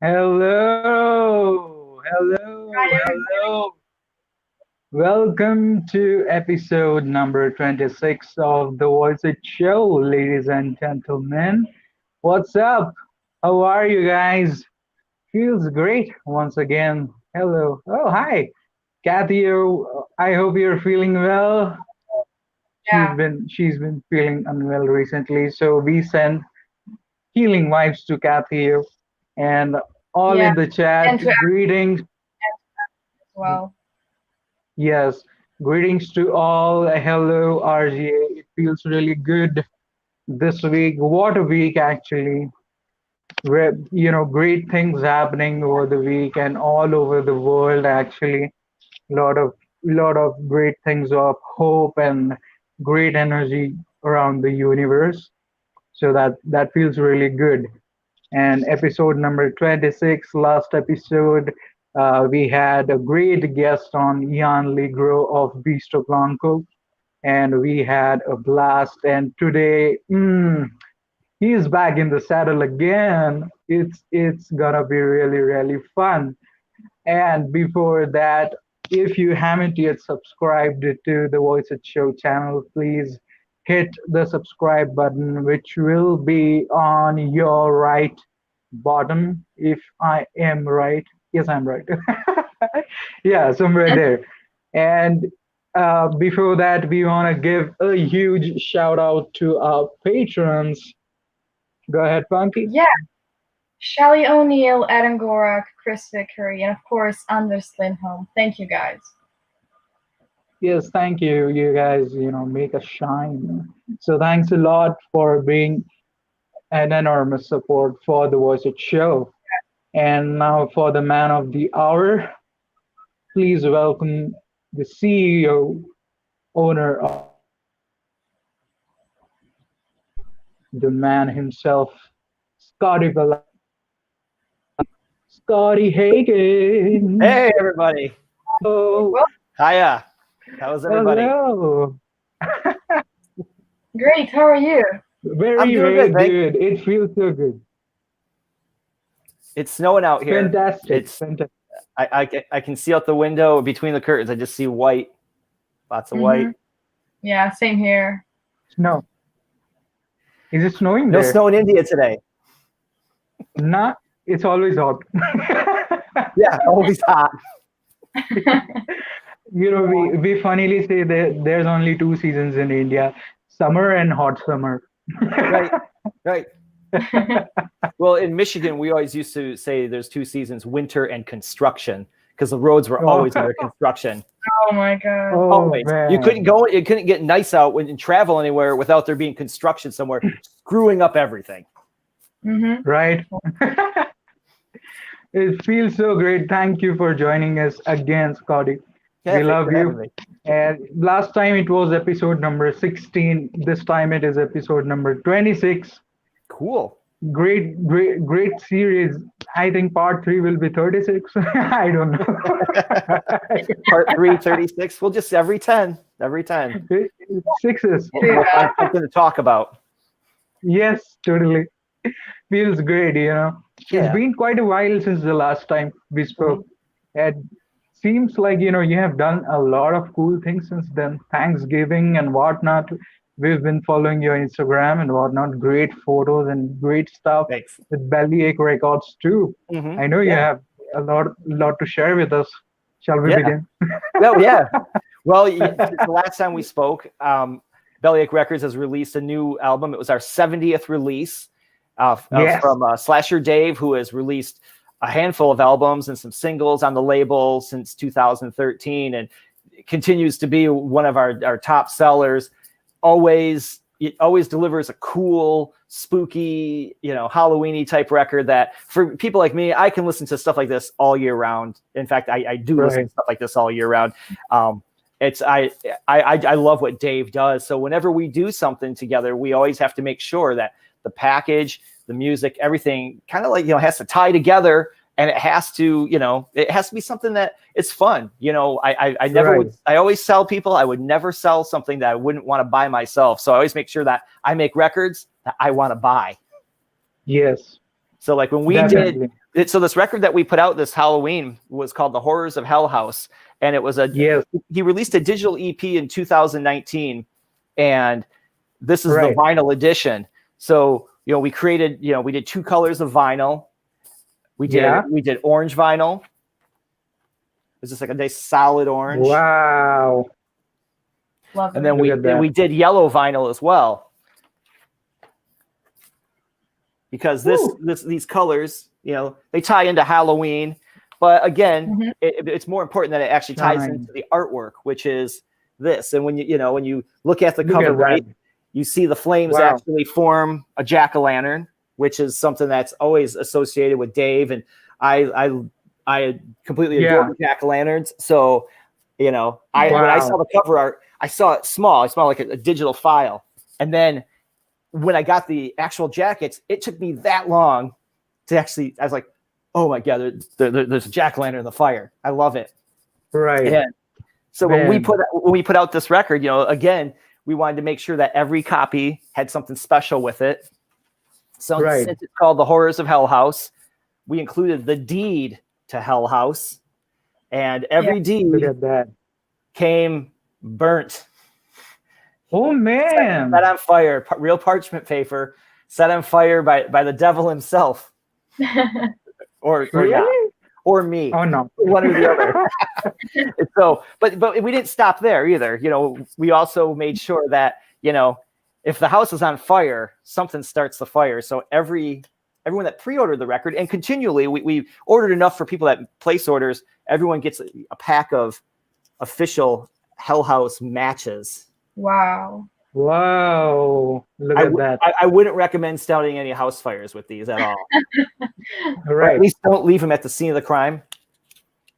Hello, Hi, hello, everybody. hello. Welcome to episode number 26 of the VoiceIt Show, ladies and gentlemen. What's up? How are you guys? Feels great once again. Hello. Oh, hi. Kathy, I hope you're feeling well. Yeah, She's been feeling unwell recently, so we send healing vibes to Kathy and all yeah, in the chat. and to everyone Greetings. as well. Yes, greetings to all. Hello, RGA. It feels really good this week. What a week, actually. Great things happening over the week and all over the world, actually. Lot of great things of hope and great energy around the universe. So that feels really good. And episode number 26, last episode, we had a great guest on Ian Ligro of Bistro Blanco, and we had a blast. And today, he's back in the saddle again. It's gonna be really really fun. And before that, if you haven't yet subscribed to the Voice It Show channel, please hit the subscribe button, which will be on your right bottom, if I am right. Yes, I'm right. Yeah, somewhere there. And before that, we want to give a huge shout out to our patrons. Go ahead, Punky. Yeah, Shelly O'Neill, Adam Gorak, Chris Vickery, and of course Anders Lindholm. Thank you guys. Yes, thank you. You guys, make us shine. So thanks a lot for being an enormous support for the Voice It Show. And now for the man of the hour, please welcome the CEO, owner of the man himself, Scotty Scotty Hagen. Hey, everybody. Oh, Well, Hiya. How's everybody? hello. great. How are you? I'm Very, doing very good, thanks. good. It feels so good. It's snowing out here. Fantastic. It's Fantastic. I can see out the window between the curtains. I just see white, lots of Mm-hmm. white. Yeah, same here. Snow. Is it snowing No there? snow in India today. Nah, it's always hot. Yeah, always hot. We funnily say that there's only two seasons in India, summer and hot summer. Right, right. Well, in Michigan, we always used to say there's two seasons: winter and construction, because the roads were Oh, always under construction. Oh my god. oh Always. You couldn't man. go. It couldn't get nice out when and travel anywhere without there being construction somewhere, screwing up everything. Mm-hmm. Right? It feels so great. Thank you for joining us again, Scotty. Yeah, We thanks love for having you. me. And last time it was episode number 16. This time it is episode number 26. Cool. Great, great, great series. I think part three will be 36. I don't know. Part 336. We'll just every 10. Every 10. Sixes. We'll Yeah. find something to talk about. Yes, totally. Feels great. It's Yeah. been quite a while since the last time we Mhm. spoke. It seems like, you have done a lot of cool things since then. Thanksgiving and whatnot. We've been following your Instagram and whatnot. Great photos and great stuff Thanks. with Bellyache Records too. I know you Yeah. have a lot to share with us. Shall we Yeah. begin? Well, yeah. Well, since the last time we spoke, Bellyache Records has released a new album. It was our 70th release Yes. from Slasher Dave, who has released a handful of albums and some singles on the label since 2013 and continues to be one of our top sellers. It always delivers a cool, spooky, Halloweeny type record that for people like me, I can listen to stuff like this all year round. In fact, I do listen Right. to stuff like this all year round. It's I love what Dave does. So whenever we do something together, we always have to make sure that the package, the music, everything kind of has to tie together, and it has to be something that it's fun. I never Right. would. I always tell people I would never sell something that I wouldn't want to buy myself. So I always make sure that I make records that I want to buy. Yes. So like when we Definitely. did it, so this record that we put out this Halloween was called The Horrors of Hell House. And it was Yes. he released a digital EP in 2019. And this is Right. the vinyl edition. So, we created, we did 2 colors of vinyl. We did orange vinyl. It was just like a nice solid orange. Wow. Love And it. then Look at we that. did yellow vinyl as well. Because these colors, they tie into Halloween. But again, it's more important that it actually ties Shine. into the artwork, which is this. And when you look at the Look cover, at that. right, you see the flames Wow. actually form a jack-o'-lantern, which is something that's always associated with Dave. And I completely adore jack-o'-lanterns. So, when I saw the cover art, I saw it small. I saw like a digital file. And then when I got the actual jackets, it took me that long to actually, I was like, oh my God, there's a jack-o'-lantern in the fire. I love it. Right. And so when we put out this record, again, we wanted to make sure that every copy had something special with it. So since it's called The Horrors of Hell House, we included the deed to Hell House, and every Look deed at that. came burnt, Oh man. set on fire, real parchment paper, set on fire by the devil himself, or Really? not, or me. Oh no. One or the other. So, but we didn't stop there either. We also made sure that, if the house is on fire, something starts the fire. So everyone that pre-ordered the record, and continually we ordered enough for people that place orders, everyone gets a pack of official Hell House matches. Wow. Wow. Look at that. I wouldn't recommend starting any house fires with these at all. Or Right. at least don't leave them at the scene of the crime.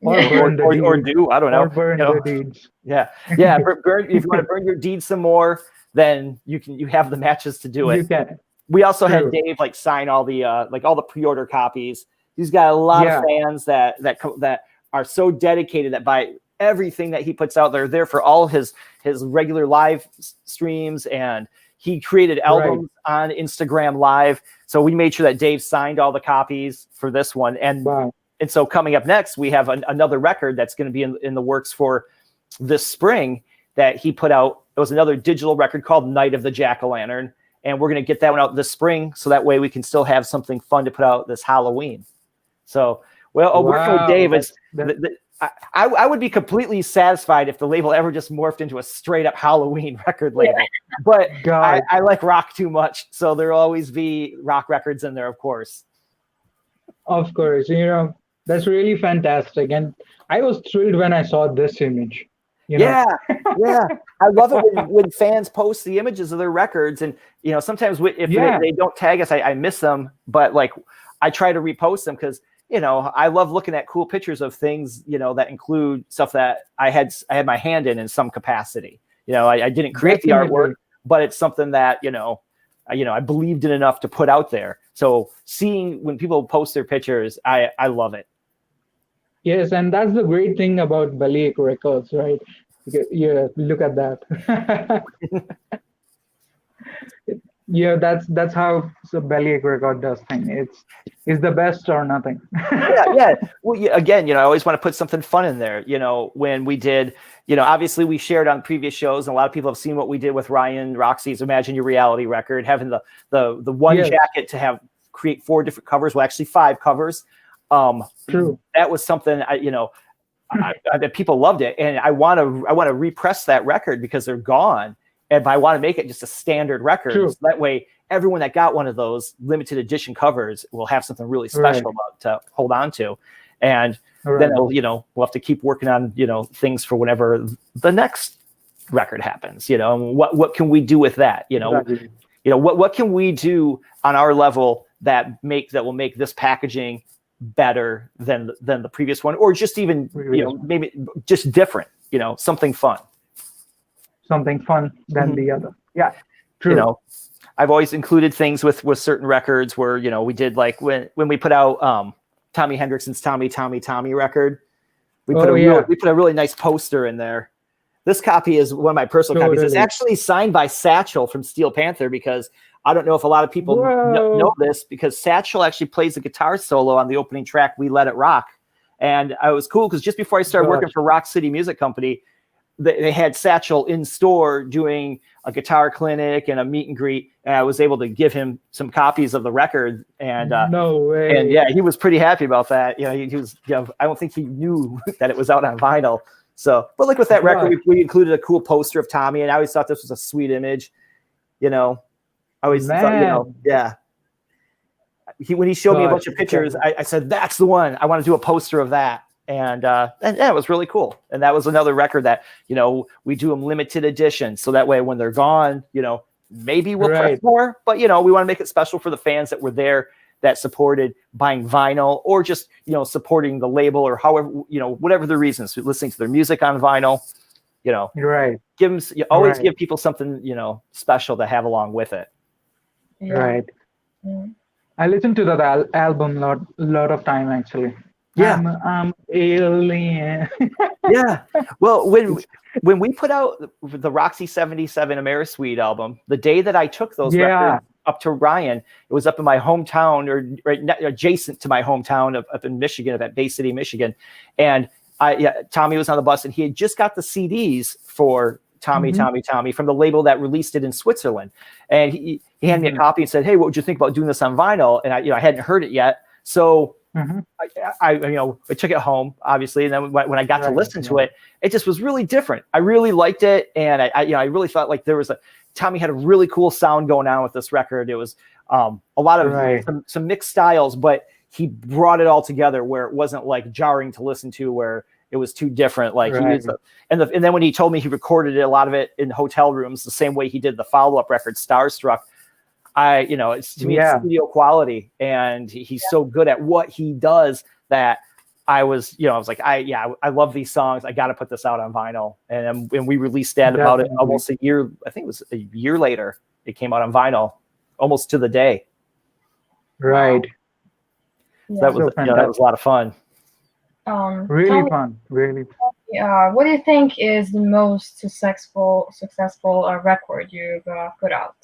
Or burn the Or deeds. do, I don't know. Or burn the deeds. Yeah. Burn, if you want to burn your deeds some more, then you have the matches to do it. You can. We also had True. Dave sign all the all the pre-order copies. He's got a lot of fans that are so dedicated that by everything that he puts out, they're there for all his regular live streams, and he created albums on Instagram Live. So we made sure that Dave signed all the copies for this one. And and so coming up next, we have another record that's going to be in the works for this spring that he put out. It was another digital record called Night of the Jack-o'-Lantern. And we're going to get that one out this spring, so that way we can still have something fun to put out this Halloween. So, working with Dave, I would be completely satisfied if the label ever just morphed into a straight up Halloween record label. But I like rock too much, so there'll always be rock records in there, of course. Of course. That's really fantastic. And I was thrilled when I saw this image. Yeah. I love it when fans post the images of their records, and sometimes if they don't tag us, I miss them. But I try to repost them because I love looking at cool pictures of things that include stuff that I had my hand in some capacity. I didn't create the artwork, but it's something that I believed in enough to put out there. So seeing when people post their pictures, I love it. Yes, and that's the great thing about Bellyache Records, right? Yeah, look at that. Yeah, that's how the Bellyache Record does thing. It's the best or nothing. Yeah. Well, again, I always want to put something fun in there. When we did, obviously we shared on previous shows, and a lot of people have seen what we did with Ryan Roxy's Imagine Your Reality record, having the one jacket to create 4 different covers, well, actually 5 covers. True. That was something that people loved it, and I want to repress that record because they're gone, and I want to make it just a standard record. So that way, everyone that got one of those limited edition covers will have something really special about to hold on to, and then we'll have to keep working on things for whenever the next record happens. And what can we do with that? Exactly. What can we do on our level that will make this packaging better than the previous one, or just even maybe just different, something fun than the other. Yeah, true. I've always included things with certain records where we did when we put out Tommy Hendrickson's Tommy record, we put a really nice poster in there This copy is one of my personal copies. It's Totally. actually signed by Satchel from Steel Panther, because I don't know if a lot of people Whoa. know this, because Satchel actually plays the guitar solo on the opening track, We Let It Rock. And it was cool because just before I started working for Rock City Music Company, they had Satchel in store doing a guitar clinic and a meet and greet, and I was able to give him some copies of the record. And no way. and yeah, he was pretty happy about that. You know, he was. You know, I don't think he knew that it was out on vinyl. So, but like with that record, we included a cool poster of Tommy, and I always thought this was a sweet image. You know, I always thought, you know, yeah. When he showed me a bunch of pictures, I said, "That's the one. I want to do a poster of that." And yeah, it was really cool. And that was another record that, you know, we do them limited edition, so that way when they're gone, you know, maybe we'll press more, but you know, we want to make it special for the fans that were there, that supported buying vinyl, or just, you know, supporting the label, or however, you know, whatever the reasons, listening to their music on vinyl, you know, give them, you always give people something, you know, special to have along with it. Right. I listened to that album lot of time, actually. Yeah. I'm alien. Yeah. Well, when we put out the Roxy 77 Amerisuite album, the day that I took those records up to Ryan, it was up in my hometown, or right adjacent to my hometown up in Michigan, at Bay City, Michigan. And Tommy was on the bus, and he had just got the CDs for Tommy from the label that released it in Switzerland. And he handed me a copy and said, "Hey, what would you think about doing this on vinyl?" And I hadn't heard it yet. So I took it home, obviously, and then when I got to listen to it, it just was really different. I really liked it, and I really felt like there was Tommy had a really cool sound going on with this record. It was a lot of some mixed styles, but he brought it all together where it wasn't like jarring to listen to, where it was too different. Like he was, and then when he told me he recorded a lot of it in hotel rooms, the same way he did the follow-up record, Starstruck. It's to me, it's studio quality, and he's so good at what he does that I was like, I love these songs. I got to put this out on vinyl. And we released that about almost a year. I think it was a year later. It came out on vinyl, almost to the day. Right. So that was that was a lot of fun. Really fun. Really fun. What do you think is the most successful record you've put out?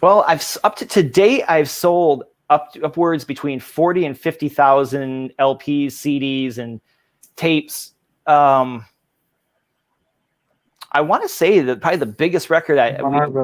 Well, up to date, I've sold upwards between 40 and 50,000 LPs, CDs, and tapes. I want to say that probably the biggest record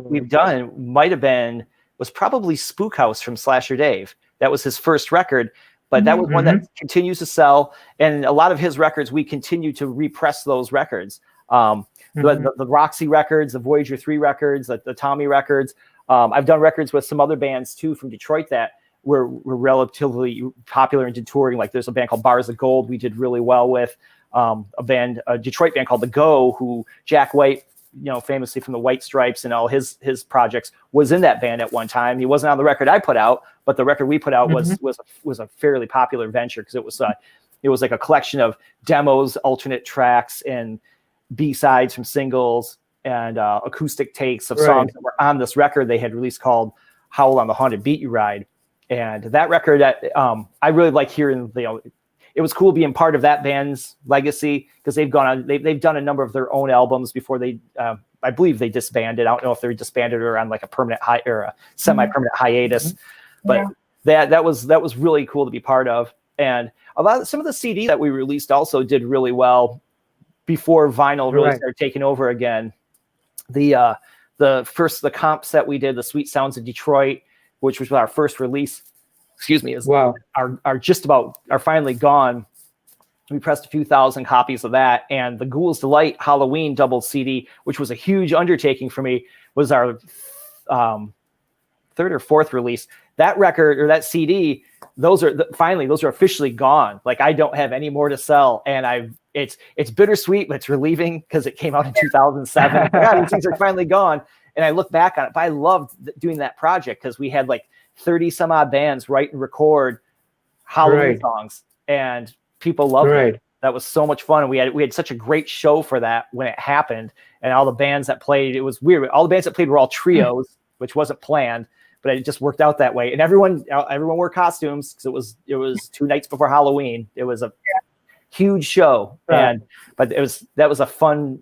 we've done was probably Spook House from Slasher Dave. That was his first record, but that was one that continues to sell. And a lot of his records, we continue to repress those records. The Roxy records, the Voyager 3 records, the Tommy records. I've done records with some other bands too from Detroit that were relatively popular and did touring. Like there's a band called Bars of Gold we did really well with. A Detroit band called The Go, who Jack White, famously from the White Stripes and all his projects, was in that band at one time. He wasn't on the record I put out, but the record we put out was a fairly popular venture, because it was like a collection of demos, alternate tracks, and B-sides from singles, and acoustic takes of songs that were on this record they had released called Howl on the Haunted Beat You Ride. And that record, I really like hearing, it was cool being part of that band's legacy, because they've gone on, they've done a number of their own albums before they, I believe they disbanded. I don't know if they're disbanded or on like a permanent or a semi-permanent hiatus, but that was really cool to be part of. And some of the CD that we released also did really well before vinyl really started taking over again. The comps that we did, the Sweet Sounds of Detroit, which was our first release, are finally gone. We pressed a few thousand copies of that, and the Ghoul's Delight Halloween double CD, which was a huge undertaking for me, was our third or fourth release. That record, or that CD, those are officially gone. Like, I don't have any more to sell, and it's bittersweet, but it's relieving, because it came out in 2007. These things are finally gone, and I look back on it. But I loved doing that project, because we had like 30 some odd bands write and record Halloween songs, and people loved it. That was so much fun, and we had such a great show for that when it happened. And all the bands that played, it was weird. All the bands that played were all trios, which wasn't planned, but it just worked out that way. And everyone wore costumes, because it was 2 nights before Halloween. It was a huge show. Right. But that was a fun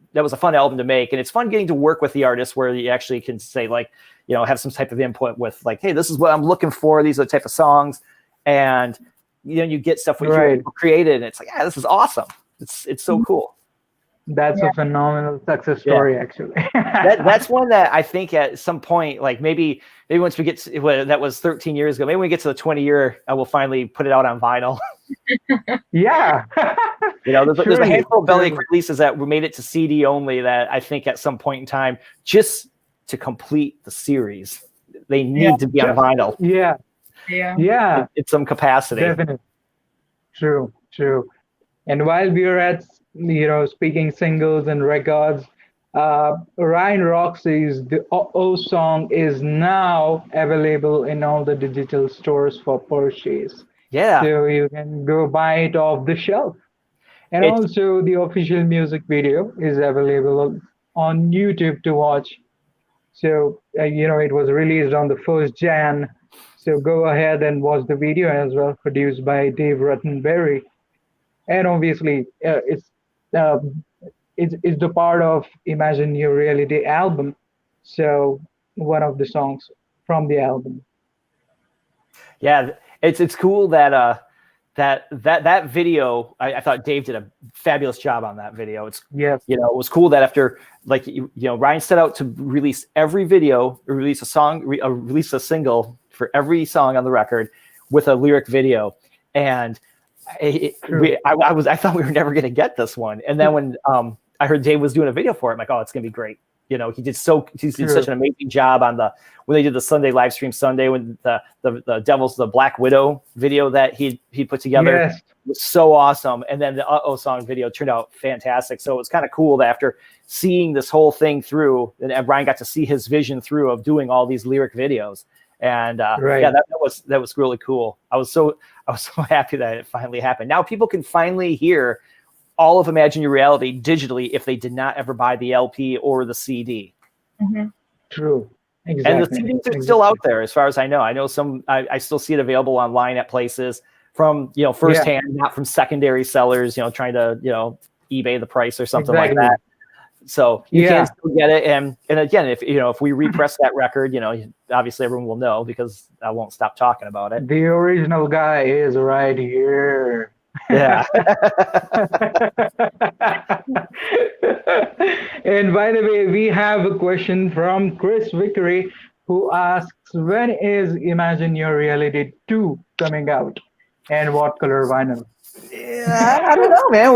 album to make, and it's fun getting to work with the artist where you actually can say like, you know, have some type of input with like, hey, this is what I'm looking for. These are the type of songs, and you know, you get stuff when you created, and it's like, yeah, this is awesome. It's so cool. That's a phenomenal success story, actually. That's one that I think at some point, like maybe once we get to, well, that was 13 years ago, maybe when we get to the 20-year, I will finally put it out on vinyl. Yeah. You know, there's a handful of Belly releases that we made it to CD only that I think at some point in time, just to complete the series, they need to be on vinyl. Yeah. It's some capacity. Definitely. True. And while we are at, you know, speaking singles and records, Ryan Roxy's The O Song is now available in all the digital stores for purchase. Yeah. So you can go buy it off the shelf. And also the official music video is available on YouTube to watch. So, you know, it was released on the 1st Jan. So go ahead and watch the video as well, produced by Dave Ruttenberry. And obviously, it's the part of Imagine Your Reality album. So one of the songs from the album. Yeah, it's cool that that video. I thought Dave did a fabulous job on that video. You know, it was cool that after like you know Ryan set out to release every video, release a song, release a single for every song on the record with a lyric video, and I thought we were never going to get this one. And then when I heard Dave was doing a video for it, I'm like, oh, it's going to be great. You know, he did such an amazing job on when they did the Sunday live stream Sunday, when the Devil's the Black Widow video that he put together. It was so awesome. And then the Uh-Oh Song video turned out fantastic. So it was kind of cool that after seeing this whole thing through, and Brian got to see his vision through of doing all these lyric videos. And yeah, that was really cool. I was so happy that it finally happened. Now people can finally hear all of Imagine Your Reality digitally if they did not ever buy the LP or the CD. Mm-hmm. True. Exactly. And the CDs are still out there, as far as I know. I know some. I still see it available online at places from firsthand, not from secondary sellers. Trying to eBay the price or something like that. So you can still get it. And again, if we repress that record, obviously everyone will know because I won't stop talking about it. The original guy is right here. Yeah. And by the way, we have a question from Chris Vickery, who asks, when is Imagine Your Reality 2 coming out, and what color vinyl? Yeah, I don't know, man.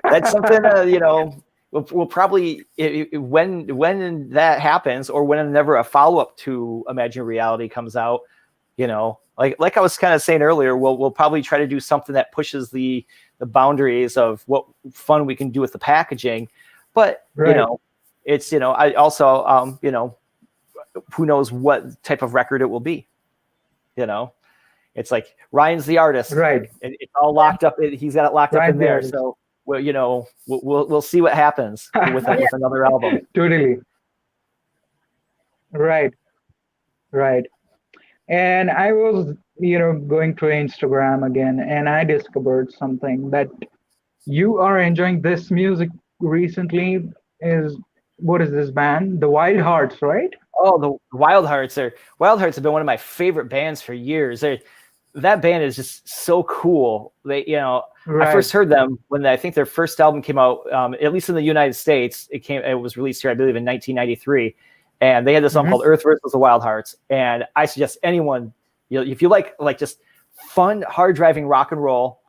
That's something we'll probably, when that happens, or whenever a follow-up to Imagine Reality comes out, like I was kind of saying earlier, we'll probably try to do something that pushes the boundaries of what fun we can do with the packaging. But it's I also who knows what type of record it will be. It's like Ryan's the artist, right? It's all locked up. He's got it locked up in there. So we'll see what happens with another album. Totally. Right. And I was, going through Instagram again, and I discovered something that you are enjoying this music recently. What is this band? The Wild Hearts, right? Oh, the Wild Hearts have been one of my favorite bands for years. That band is just so cool. They, I first heard them when I think their first album came out, at least in the United States. It was released here, I believe, in 1993. And they had this song called Earth versus the Wild Hearts. And I suggest anyone, if you like just fun, hard driving rock and roll,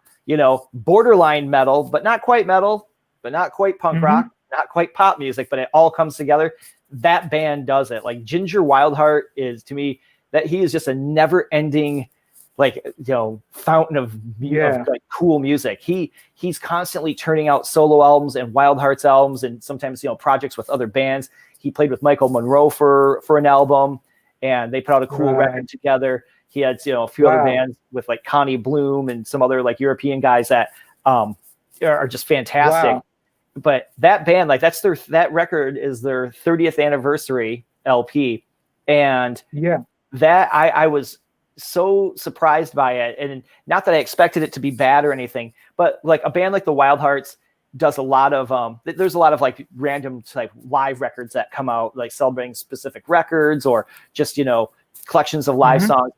borderline metal, but not quite metal, but not quite punk rock, not quite pop music, but it all comes together. That band does it. Like Ginger Wildheart is, to me, that he is just a never ending, fountain of cool music. He's constantly turning out solo albums and Wild Hearts albums, and sometimes projects with other bands. He played with Michael Monroe for an album, and they put out a cool record together. He had a few other bands with like Connie Bloom and some other like European guys that are just fantastic. Wow. But that band, that record is their 30th anniversary LP, and that I was so surprised by it. And not that I expected it to be bad or anything, but like a band like the Wild Hearts does a lot of, there's a lot of like random type live records that come out, like celebrating specific records or just, collections of live songs.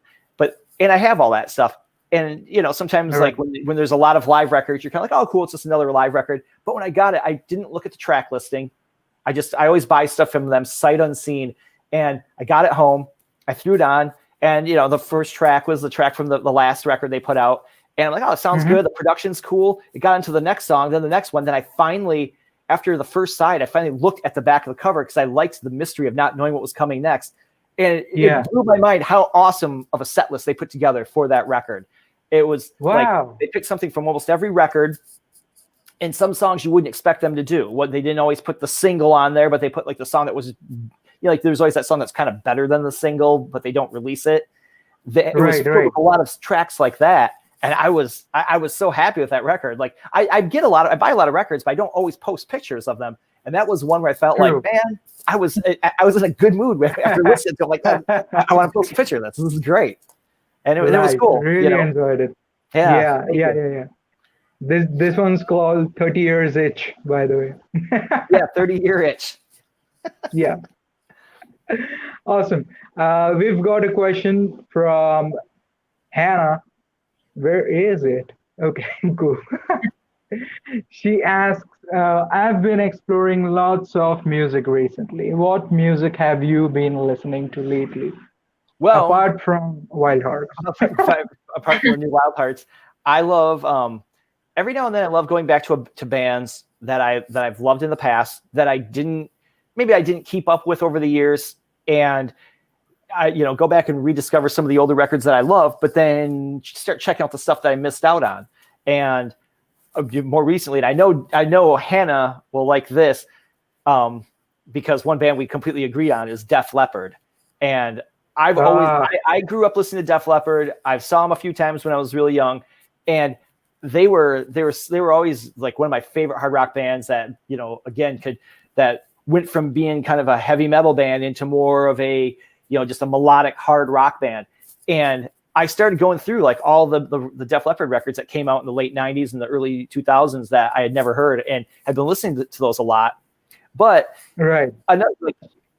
And I have all that stuff. And, sometimes like when there's a lot of live records, you're kind of like, oh, cool, it's just another live record. But when I got it, I didn't look at the track listing. I always buy stuff from them sight unseen. And I got it home. I threw it on. And, the first track was the track from the last record they put out. And I'm like, oh, it sounds good. The production's cool. It got into the next song, then the next one. Then I finally, after the first side, I finally looked at the back of the cover because I liked the mystery of not knowing what was coming next. And it blew my mind how awesome of a set list they put together for that record. It was like they picked something from almost every record, and some songs you wouldn't expect them to do. They didn't always put the single on there, but they put like the song that was, like there's always that song that's kind of better than the single, but they don't release it. It was full of a lot of tracks like that. And I was so happy with that record. Like I buy a lot of records, but I don't always post pictures of them. And that was one where I felt like, man, I was in a good mood after listening to it. Like, I want to post a picture of this. This is great. And it was cool. Really enjoyed it. Yeah. This one's called 30 Years Itch, by the way. Yeah, 30-year itch. Yeah. Awesome. We've got a question from Hannah. Where is it? Okay, cool. She asks, I've been exploring lots of music recently. What music have you been listening to lately? Well, apart from Wild Hearts. Apart from New Wild Hearts, I love every now and then I love going back to bands that I've loved in the past that I didn't keep up with over the years, and I go back and rediscover some of the older records that I love, but then start checking out the stuff that I missed out on. And more recently, and I know Hannah will like this, because one band we completely agree on is Def Leppard, and I grew up listening to Def Leppard. I saw them a few times when I was really young, and they were always like one of my favorite hard rock bands that that went from being kind of a heavy metal band into more of a just a melodic hard rock band. And I started going through like all the Def Leppard records that came out in the late 90s and the early 2000s that I had never heard and had been listening to those a lot. But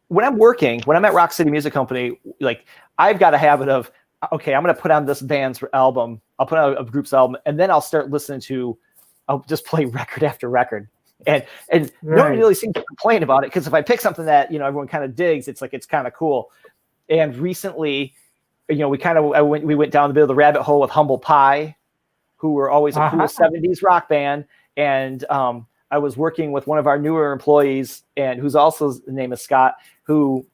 when I'm at Rock City Music Company, like I've got a habit of, okay, I'm going to put on this band's album. I'll put on a group's album, and then I'll start listening to, I'll just play record after record. And no one really seems to complain about it, because if I pick something that, everyone kind of digs, it's like, it's kind of cool. And recently, we went down the bit of the rabbit hole with Humble Pie, who were always a cool 70s rock band. And I was working with one of our newer employees, and whose also the name is Scott, who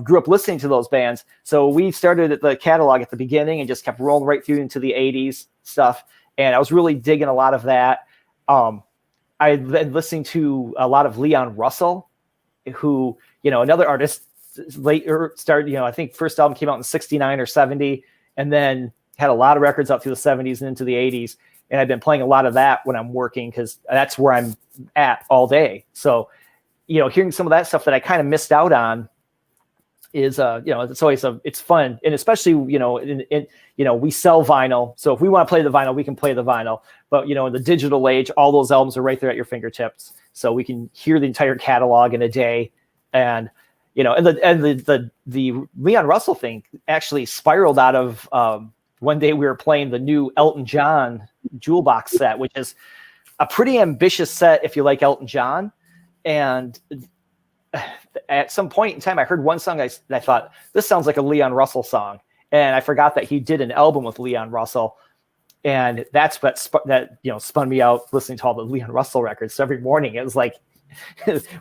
grew up listening to those bands. So we started at the catalog at the beginning and just kept rolling right through into the 80s stuff. And I was really digging a lot of that. I'd been listening to a lot of Leon Russell, who, another artist later started, I think first album came out in 69 or 70, and then had a lot of records up through the 70s and into the 80s. And I've been playing a lot of that when I'm working, because that's where I'm at all day. So, hearing some of that stuff that I kind of missed out on is, it's always it's fun. And especially, we sell vinyl. So if we want to play the vinyl, we can play the vinyl. But, in the digital age, all those albums are right there at your fingertips. So we can hear the entire catalog in a day. And, and the Leon Russell thing actually spiraled out of, one day we were playing the new Elton John Jewel Box set, which is a pretty ambitious set if you like Elton John. And at some point in time, I heard one song I thought, this sounds like a Leon Russell song. And I forgot that he did an album with Leon Russell. And that's what spun me out listening to all the Leon Russell records. So every morning it was like,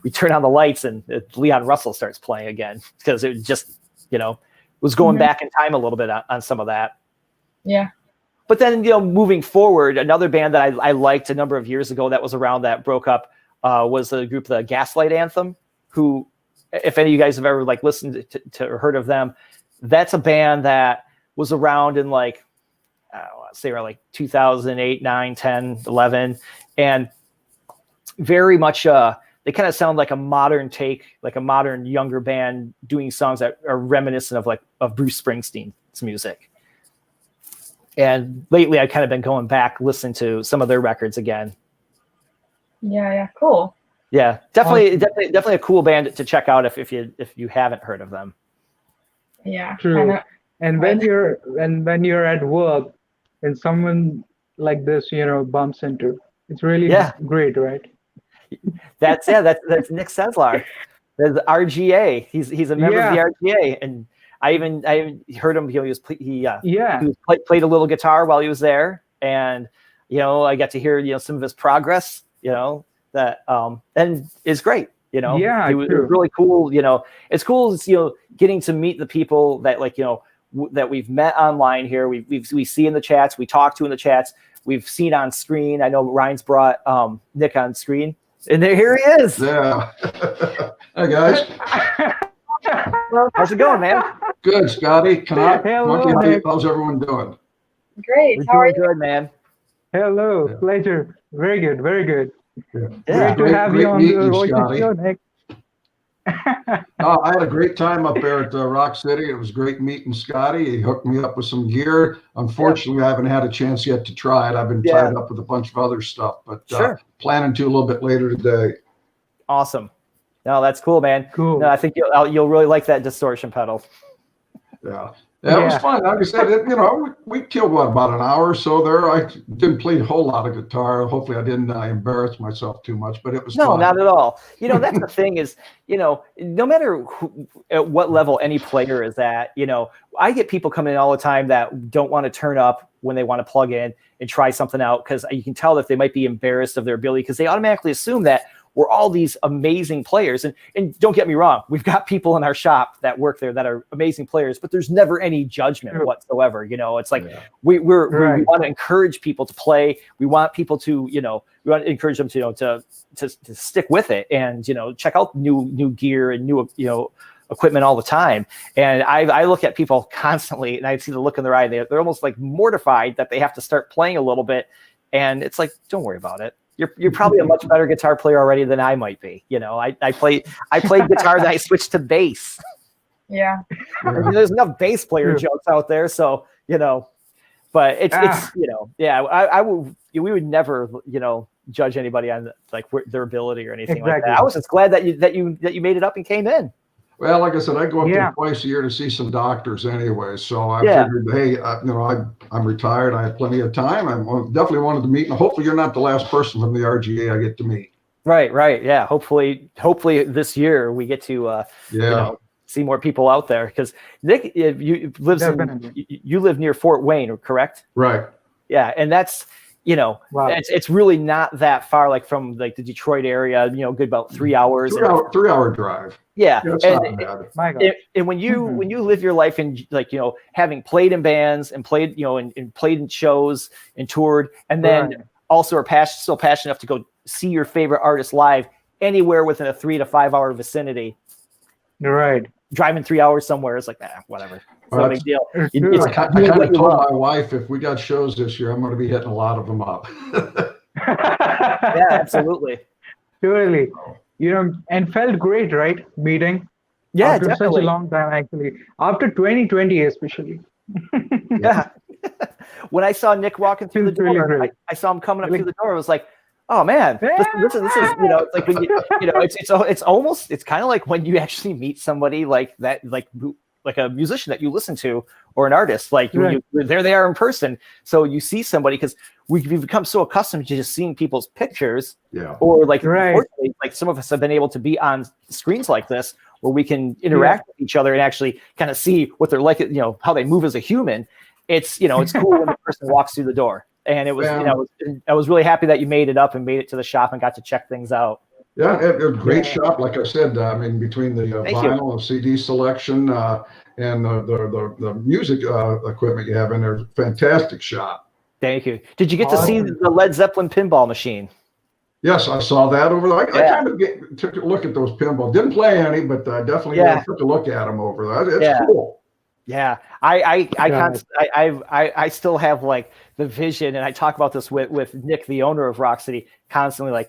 we turn on the lights and Leon Russell starts playing again, because it just, was going back in time a little bit on some of that. Yeah. But then, moving forward, another band that I liked a number of years ago that was around that broke up was the group, the Gaslight Anthem, who, if any of you guys have ever listened to or heard of them, that's a band that was around in around 2008, 9, 10, 11. And very much, they kind of sound like a modern take, like a modern younger band doing songs that are reminiscent of Bruce Springsteen's music. And lately, I've kind of been going back, listening to some of their records again. Yeah, cool. Yeah, definitely a cool band to check out if you haven't heard of them. Yeah. True. And when you're at work and someone like this, bumps into, it's really great, right? That's Nick Seslar, the RGA. He's a member of the RGA, and I even heard him. He played a little guitar while he was there, and I got to hear some of his progress. That and it's great. Yeah, it was really cool. It's cool. Getting to meet the people that that we've met online here. We see in the chats. We talk to in the chats. We've seen on screen. I know Ryan's brought Nick on screen, and here he is. Yeah. Hi guys. How's it going, man? Good, Scotty. Kanak Hello, Kavadi. Nick. How's everyone doing? Great. We're How are doing you? good, man. Hello, pleasure. Very good, very good. Yeah. Great to have you on the meeting you, VoiceIt Scotty. Show, Nick. I had a great time up there at Rock City. It was great meeting Scotty. He hooked me up with some gear. Unfortunately, I haven't had a chance yet to try it. I've been tied up with a bunch of other stuff, but planning to a little bit later today. Awesome. No, that's cool, man. Cool. No, I think you'll really like that distortion pedal. Yeah, it was fun. Like I said, we killed about an hour or so there. I didn't play a whole lot of guitar. Hopefully, I didn't embarrass myself too much, but it was fun. Not at all. That's the thing is, no matter at what level any player is at, I get people coming in all the time that don't want to turn up when they want to plug in and try something out because you can tell that they might be embarrassed of their ability because they automatically assume that we're all these amazing players. And don't get me wrong, we've got people in our shop that work there that are amazing players, but there's never any judgment whatsoever. It's like we want to encourage people to play. We want people to, we want to encourage them to stick with it and, check out new gear and new, equipment all the time. And I look at people constantly and I see the look in their eye. They're almost like mortified that they have to start playing a little bit. And it's like, don't worry about it. You're probably a much better guitar player already than I might be. I played guitar, then I switched to bass. Yeah. There's enough bass player jokes out there, so but it's we would never judge anybody on their ability or anything like that. I was just glad that you made it up and came in. Well, like I said, I go up there twice a year to see some doctors anyway. So I figured, hey, I'm retired. I have plenty of time. I definitely wanted to meet. And hopefully you're not the last person from the RGA I get to meet. Right. Yeah. Hopefully this year we get to, see more people out there. Because Nick, you live near Fort Wayne, correct? Right. Yeah. And that's, it's really not that far, from the Detroit area, good about 3 hours. 3 hour drive. Yeah. That's not bad. And when you live your life in having played in bands and played, and played in shows and toured, and then also are still passionate enough to go see your favorite artist live anywhere within a 3 to 5 hour vicinity. Right. Driving 3 hours somewhere is whatever. It's no big deal. I kind of told my wife if we got shows this year, I'm going to be hitting a lot of them up. Yeah, absolutely. Totally. And felt great, right? Meeting. Yeah, after definitely. Such a long time, actually. After 2020, especially. Yeah. When I saw Nick walking through the door, really I saw him coming up through the door. I was like, oh man, this is it's like when it's kind of like when you actually meet somebody like that, like a musician that you listen to or an artist, there they are in person. So you see somebody because we've become so accustomed to just seeing people's pictures, or unfortunately, some of us have been able to be on screens like this where we can interact with each other and actually kind of see what they're like, how they move as a human. It's it's cool when the person walks through the door. And it was, I was really happy that you made it up and made it to the shop and got to check things out. Yeah, it was a great shop. Like I said, between the vinyl and CD selection and the music equipment you have in there, fantastic shop. Thank you. Did you get to see the Led Zeppelin pinball machine? Yes, I saw that over there. I kind of took a look at those pinballs. Didn't play any, but definitely took a look at them over there. It's cool. Yeah, I still have the vision, and I talk about this with Nick, the owner of Rock City, constantly.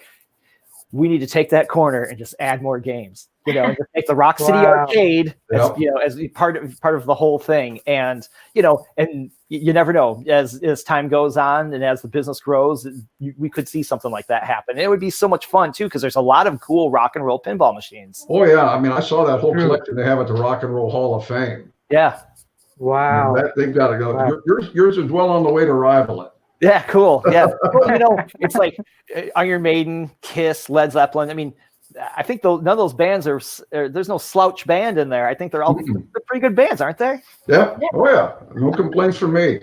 we need to take that corner and just add more games, you know, and just make the Rock City Wow. Arcade as, Yep. you know, as part of the whole thing. And, you know, and you never know, as time goes on and as the business grows, we could see something like that happen. And it would be so much fun too, because there's a lot of cool rock and roll pinball machines. Oh yeah, I mean, I saw that whole True. collection they have at the Rock and Roll Hall of Fame. Yeah. Wow. That, they've got to go. Wow. Yours is well on the way to rival it. Yeah, cool. Yeah. Well, you know, it's like Iron Maiden, Kiss, Led Zeppelin. I mean, I think none of those bands there's no slouch band in there. I think they're pretty good bands, aren't they? Yeah. Oh yeah. No complaints from me.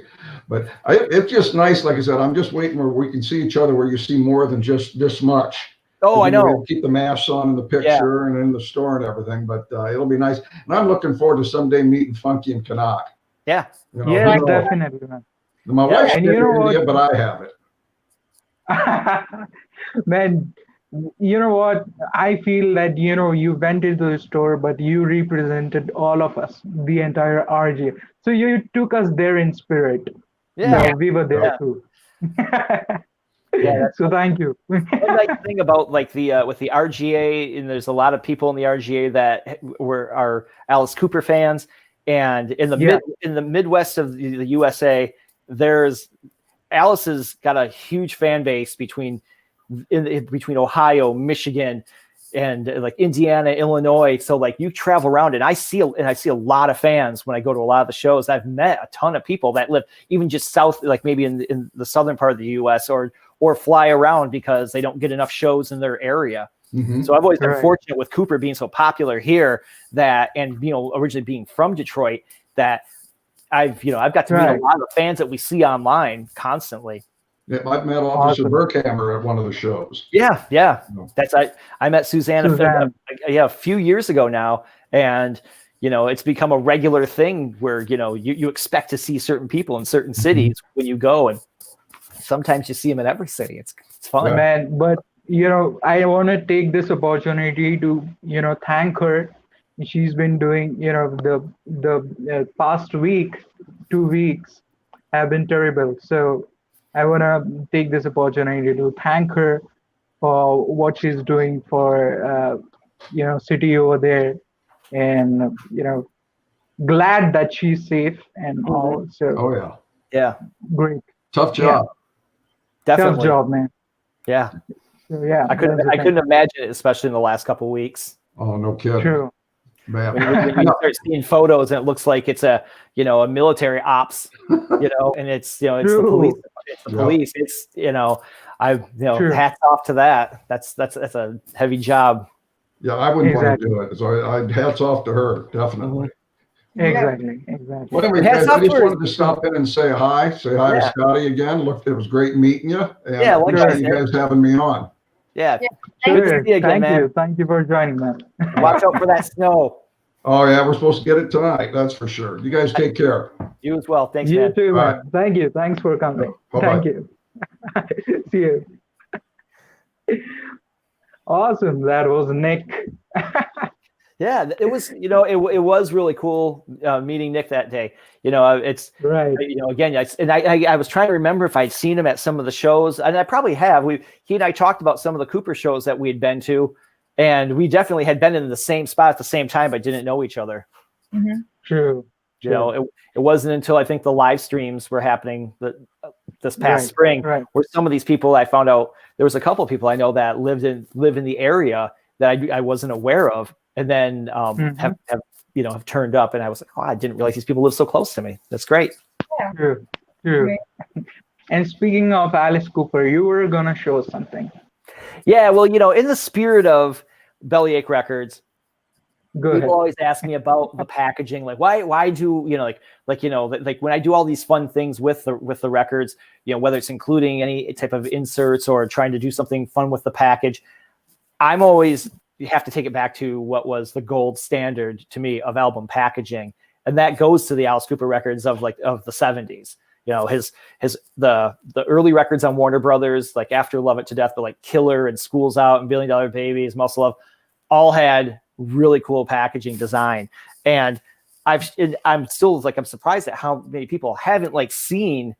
But it's just nice. Like I said, I'm just waiting where we can see each other, where you see more than just this much. Oh, I know. Keep the masks on in the picture and in the store and everything, but it'll be nice. And I'm looking forward to someday meeting Funky and Kanak. Yeah. You know, Yeah, you know, definitely, man. my wife's and been you know in India, what? but I have it. Man, you know what? I feel that, you know, you went into the store, but you represented all of us, the entire RG. So you took us there in spirit. Yeah. So we were there too. Yeah. So thank you. One nice thing about like the with the RGA, and there's a lot of people in the RGA that are Alice Cooper fans, and in the Midwest of the USA, Alice has got a huge fan base between Ohio, Michigan, and like Indiana, Illinois. So like you travel around, and I see a lot of fans when I go to a lot of the shows. I've met a ton of people that live even just south, like maybe in the southern part of the U.S. or fly around because they don't get enough shows in their area. Mm-hmm. So I've always been fortunate with Cooper being so popular here and you know, originally being from Detroit, that I've got to meet a lot of the fans that we see online constantly. Yeah, I've met Officer Burkhammer at one of the shows. Yeah. I met Susanna. A few years ago now, and you know, it's become a regular thing where, you know, you expect to see certain people in certain cities when you go, and sometimes you see them in every city. It's fun. Yeah. Man, but you know, I want to take this opportunity to, you know, thank her. She's been doing, you know, the past 2 weeks have been terrible. So I want to take this opportunity to thank her for what she's doing for, you know, city over there, and, you know, glad that she's safe and all. So yeah, great. Tough job. Definitely. Tough job, man. Yeah. So, yeah. I couldn't imagine it, especially in the last couple of weeks. Oh, no kidding. True. Man. When you start seeing photos and it looks like it's a military ops, you know, and it's, you know, it's the police. It's the police. It's, you know, hats off to that. That's a heavy job. Yeah, I wouldn't want to do it. So hats off to her, definitely. Exactly. Well, anyway, guys, I just wanted to stop in and say hi to Scotty again. Look, it was great meeting you. And appreciate you guys having me on. Yeah. Sure. Good to see you again, man. Thank you for joining, man. Watch out for that snow. Oh yeah, we're supposed to get it tonight. That's for sure. You guys take care. You as well. Thanks, you man. too, man. Right. Thank you. Thanks for coming. Bye-bye. Thank you. See you. Awesome. That was Nick. Yeah, it was, you know, it was really cool meeting Nick that day. You know, it's right. You know, again, I was trying to remember if I'd seen him at some of the shows, and I probably have. He and I talked about some of the Cooper shows that we had been to, and we definitely had been in the same spot at the same time, but didn't know each other. Mm-hmm. True. You know, it wasn't until I think the live streams were happening this past spring where some of these people, I found out there was a couple of people I know that live in the area that I wasn't aware of, and then have turned up, and I was like, oh, I didn't realize these people live so close to me. That's great. Yeah. True. Great. And speaking of Alice Cooper, you were gonna show something. Yeah, well, you know, in the spirit of Bellyache Records, people always ask me about the packaging, like why do, you know, like when I do all these fun things with the records, you know, whether it's including any type of inserts or trying to do something fun with the package, you have to take it back to what was the gold standard to me of album packaging, and that goes to the Alice Cooper records of the 70s. You know, the early records on Warner Brothers, like After Love It to Death, but like Killer and School's Out and $1 Billion Babies, Muscle Love, all had really cool packaging design. And I'm still I'm surprised at how many people haven't seen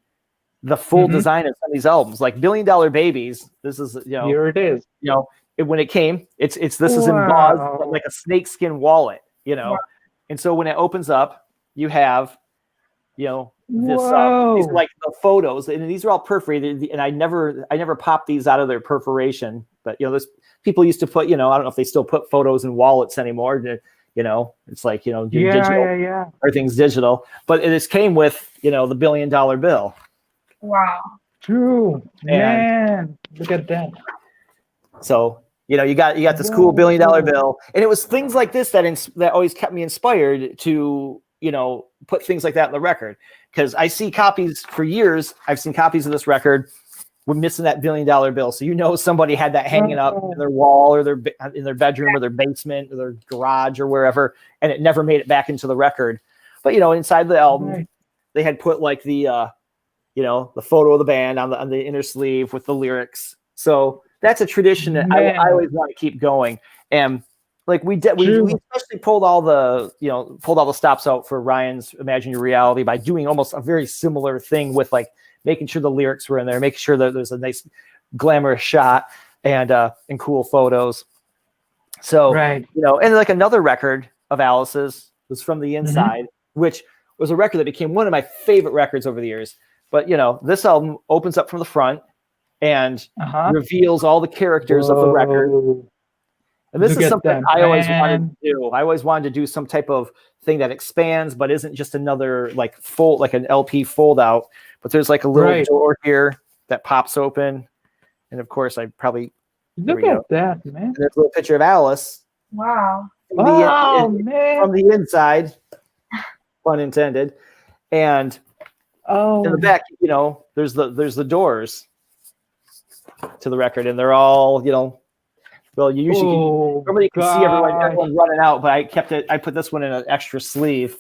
the full design of some of these albums, like $1 Billion Babies. This is, you know, here it is. You know, when it came, this is Wow. embossed like a snakeskin wallet, you know. Wow. And so when it opens up, you have, you know, this Whoa. these are like the photos, and these are all perforated. And I never popped these out of their perforation, but you know, there's people used to put, you know, I don't know if they still put photos in wallets anymore. You know, it's like, you know, digital. Everything's digital, but this came with, you know, the $1 billion bill. Wow. True. Man, look at that. So, you know, you got this cool $1 billion bill, and it was things like this that always kept me inspired to, you know, put things like that in the record. Because I see copies for years. I've seen copies of this record. We're missing that $1 billion bill. So, you know, somebody had that hanging up in their wall or in their bedroom or their basement or their garage or wherever, and it never made it back into the record. But, you know, inside the album, they had put like the, you know, the photo of the band on the inner sleeve with the lyrics. So that's a tradition that I always want to keep going. And like we especially pulled all the stops out for Ryan's Imagine Your Reality by doing almost a very similar thing with like making sure the lyrics were in there, making sure that there's a nice glamorous shot and cool photos. So, you know, and like another record of Alice's was From the Inside, which was a record that became one of my favorite records over the years. But, you know, this album opens up from the front and reveals all the characters of the record. And this is something I always wanted to do. I always wanted to do some type of thing that expands, but isn't just another like like an LP fold out. But there's like a little door here that pops open. And of course, I probably look at that, man. And there's a little picture of Alice. Wow. Man. From the inside, pun intended. And in the back, you know, there's the doors to the record, and they're all, you know, well, you usually normally you can see everyone running out, but I put this one in an extra sleeve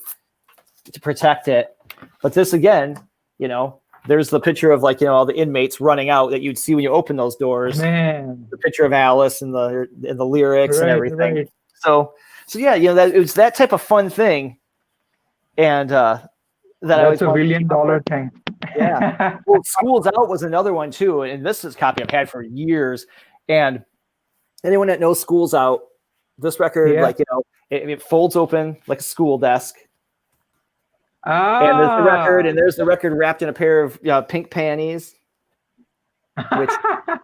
to protect it. But this again, you know, there's the picture of like, you know, all the inmates running out that you'd see when you open those doors. Man, the picture of Alice and the lyrics and everything. So yeah, you know, that it was that type of fun thing, and that's a $1 billion thing. Yeah. Well, School's Out was another one too, and this is a copy I've had for years. And anyone that knows School's Out, this record, like, you know, it folds open like a school desk. And there's the record wrapped in a pair of pink panties, which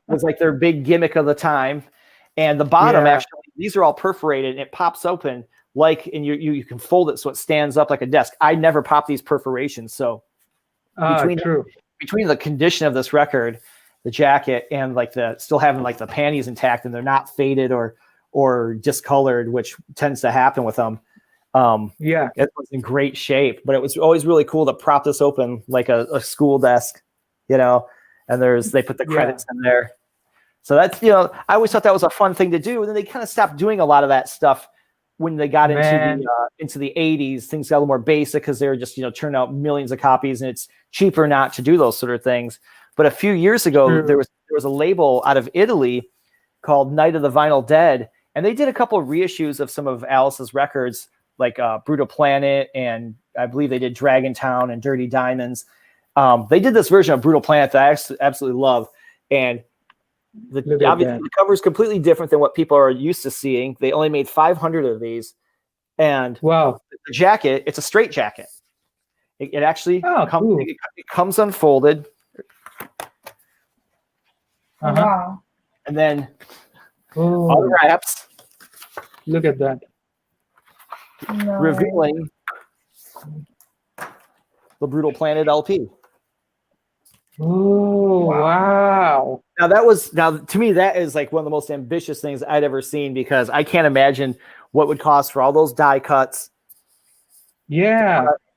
was like their big gimmick of the time. And the bottom, actually, these are all perforated, and it pops open and you can fold it so it stands up like a desk. I never pop these perforations, so between the condition of this record, the jacket, and like still having like the panties intact and they're not faded or discolored, which tends to happen with them. It was in great shape, but it was always really cool to prop this open like a school desk, you know, and they put the credits in there. So that's, you know, I always thought that was a fun thing to do. And then they kind of stopped doing a lot of that stuff when they got into the 80s. Things got a little more basic because they were just, you know, churning out millions of copies, and it's cheaper not to do those sort of things. But a few years ago, there was a label out of Italy called Night of the Vinyl Dead, and they did a couple of reissues of some of Alice's records, like Brutal Planet, and I believe they did Dragon Town and Dirty Diamonds. They did this version of Brutal Planet that I absolutely love, and obviously the cover is completely different than what people are used to seeing. They only made 500 of these, and the jacket, it's a straight jacket. It actually comes unfolded. Wow. And then unwraps. Look at that. Revealing the Brutal Planet LP. Oh, wow. Now to me, that is like one of the most ambitious things I'd ever seen, because I can't imagine what would cost for all those die cuts.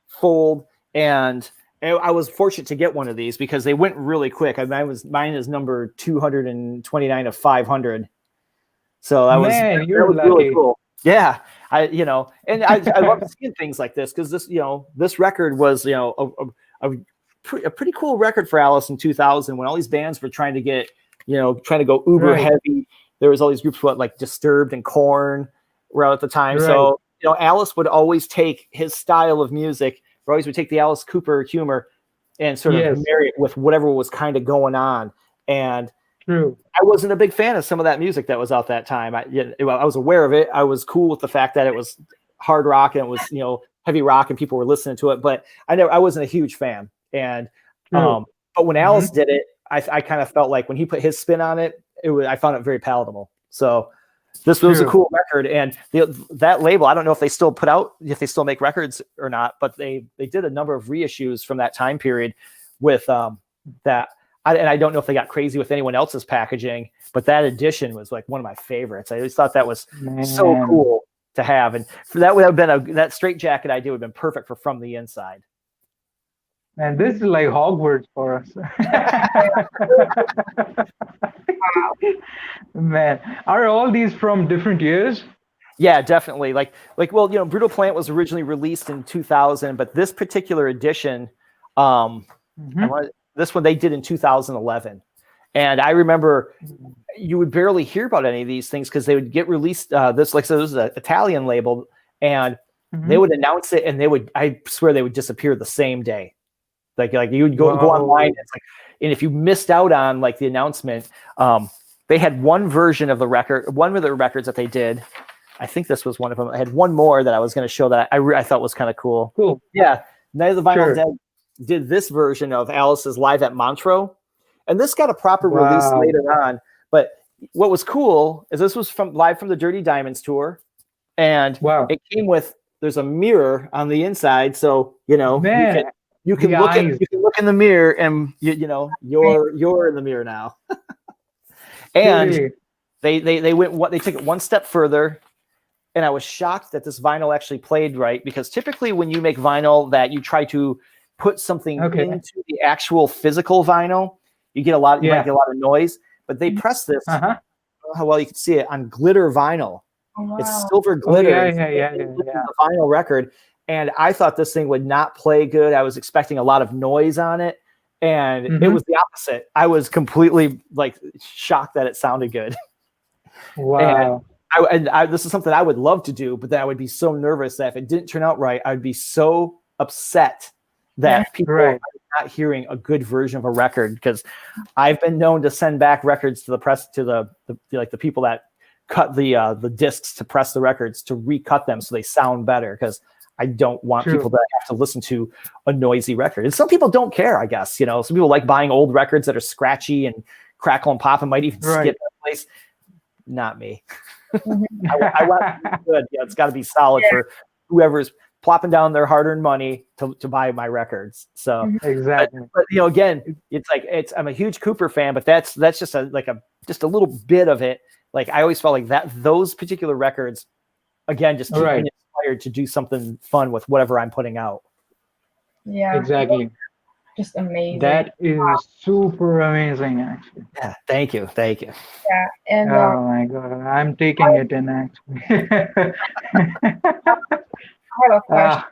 Fold, and I was fortunate to get one of these because they went really quick. Mine is number 229 of 500. So that was really cool. Yeah, I love seeing things like this, because this record was, a pretty cool record for Alice in 2000, when all these bands were trying to go uber heavy. There was all these groups like Disturbed and Korn were out at the time. So Alice would always take his style of music, or always would take the Alice Cooper humor and sort of marry it with whatever was kind of going on. And True. I wasn't a big fan of some of that music that was out that time. I was aware of it. I was cool with the fact that it was hard rock and it was, heavy rock and people were listening to it, but I wasn't a huge fan. And, but when Alice did it, I kind of felt like when he put his spin on it, I found it very palatable. So this was a cool record. And that label, I don't know if they still if they still make records or not, but they did a number of reissues from that time period with that. And I don't know if they got crazy with anyone else's packaging, but that edition was like one of my favorites. I always thought that was so cool to have. And for that would have been that straight jacket idea would have been perfect for From the Inside. And this is like Hogwarts for us. Man, are all these from different years? Yeah, definitely. Well, Brutal Plant was originally released in 2000, but this particular edition, this one they did in 2011. And I remember you would barely hear about any of these things because they would get released. This was an Italian label, and they would announce it, and I swear they would disappear the same day. Like you would go online, and if you missed out on the announcement, they had one version of the record, one of the records that they did. I think this was one of them. I had one more that I was going to show that I thought was kind of cool. Cool. Yeah. Night of the Vinyl Dead did this version of Alice's Live at Montreux, and this got a proper release later on. But what was cool is this was live from the Dirty Diamonds tour, and it came with there's a mirror on the inside, so you can look in the mirror, and you're in the mirror now. And they took it one step further. And I was shocked that this vinyl actually played right, because typically when you make vinyl that you try to put something into the actual physical vinyl, you get a lot, you might get a lot of noise. But they pressed this, I don't know how well you can see it, on glitter vinyl. Oh, wow. It's silver glitter. The vinyl record. And I thought this thing would not play good. I was expecting a lot of noise on it. And it was the opposite. I was completely shocked that it sounded good. Wow. And this is something I would love to do, but then I would be so nervous that if it didn't turn out right, I'd be so upset that people are not hearing a good version of a record. Because I've been known to send back records to the press, to the people that cut the discs to press the records, to recut them so they sound better. Because I don't want people to have to listen to a noisy record. And some people don't care, I guess. Some people like buying old records that are scratchy and crackle and pop and might even skip that place. Not me. I want it to be good. Yeah, it's got to be solid for whoever's plopping down their hard-earned money to buy my records. So exactly. But again, I'm a huge Cooper fan, but that's just a little bit of it. I always felt like that those particular records, again, just keep me inspired to do something fun with whatever I'm putting out. Yeah, exactly. Just amazing. That is super amazing, actually. Yeah, thank you. Yeah, and oh my God, I'm taking it in actually. I have a question.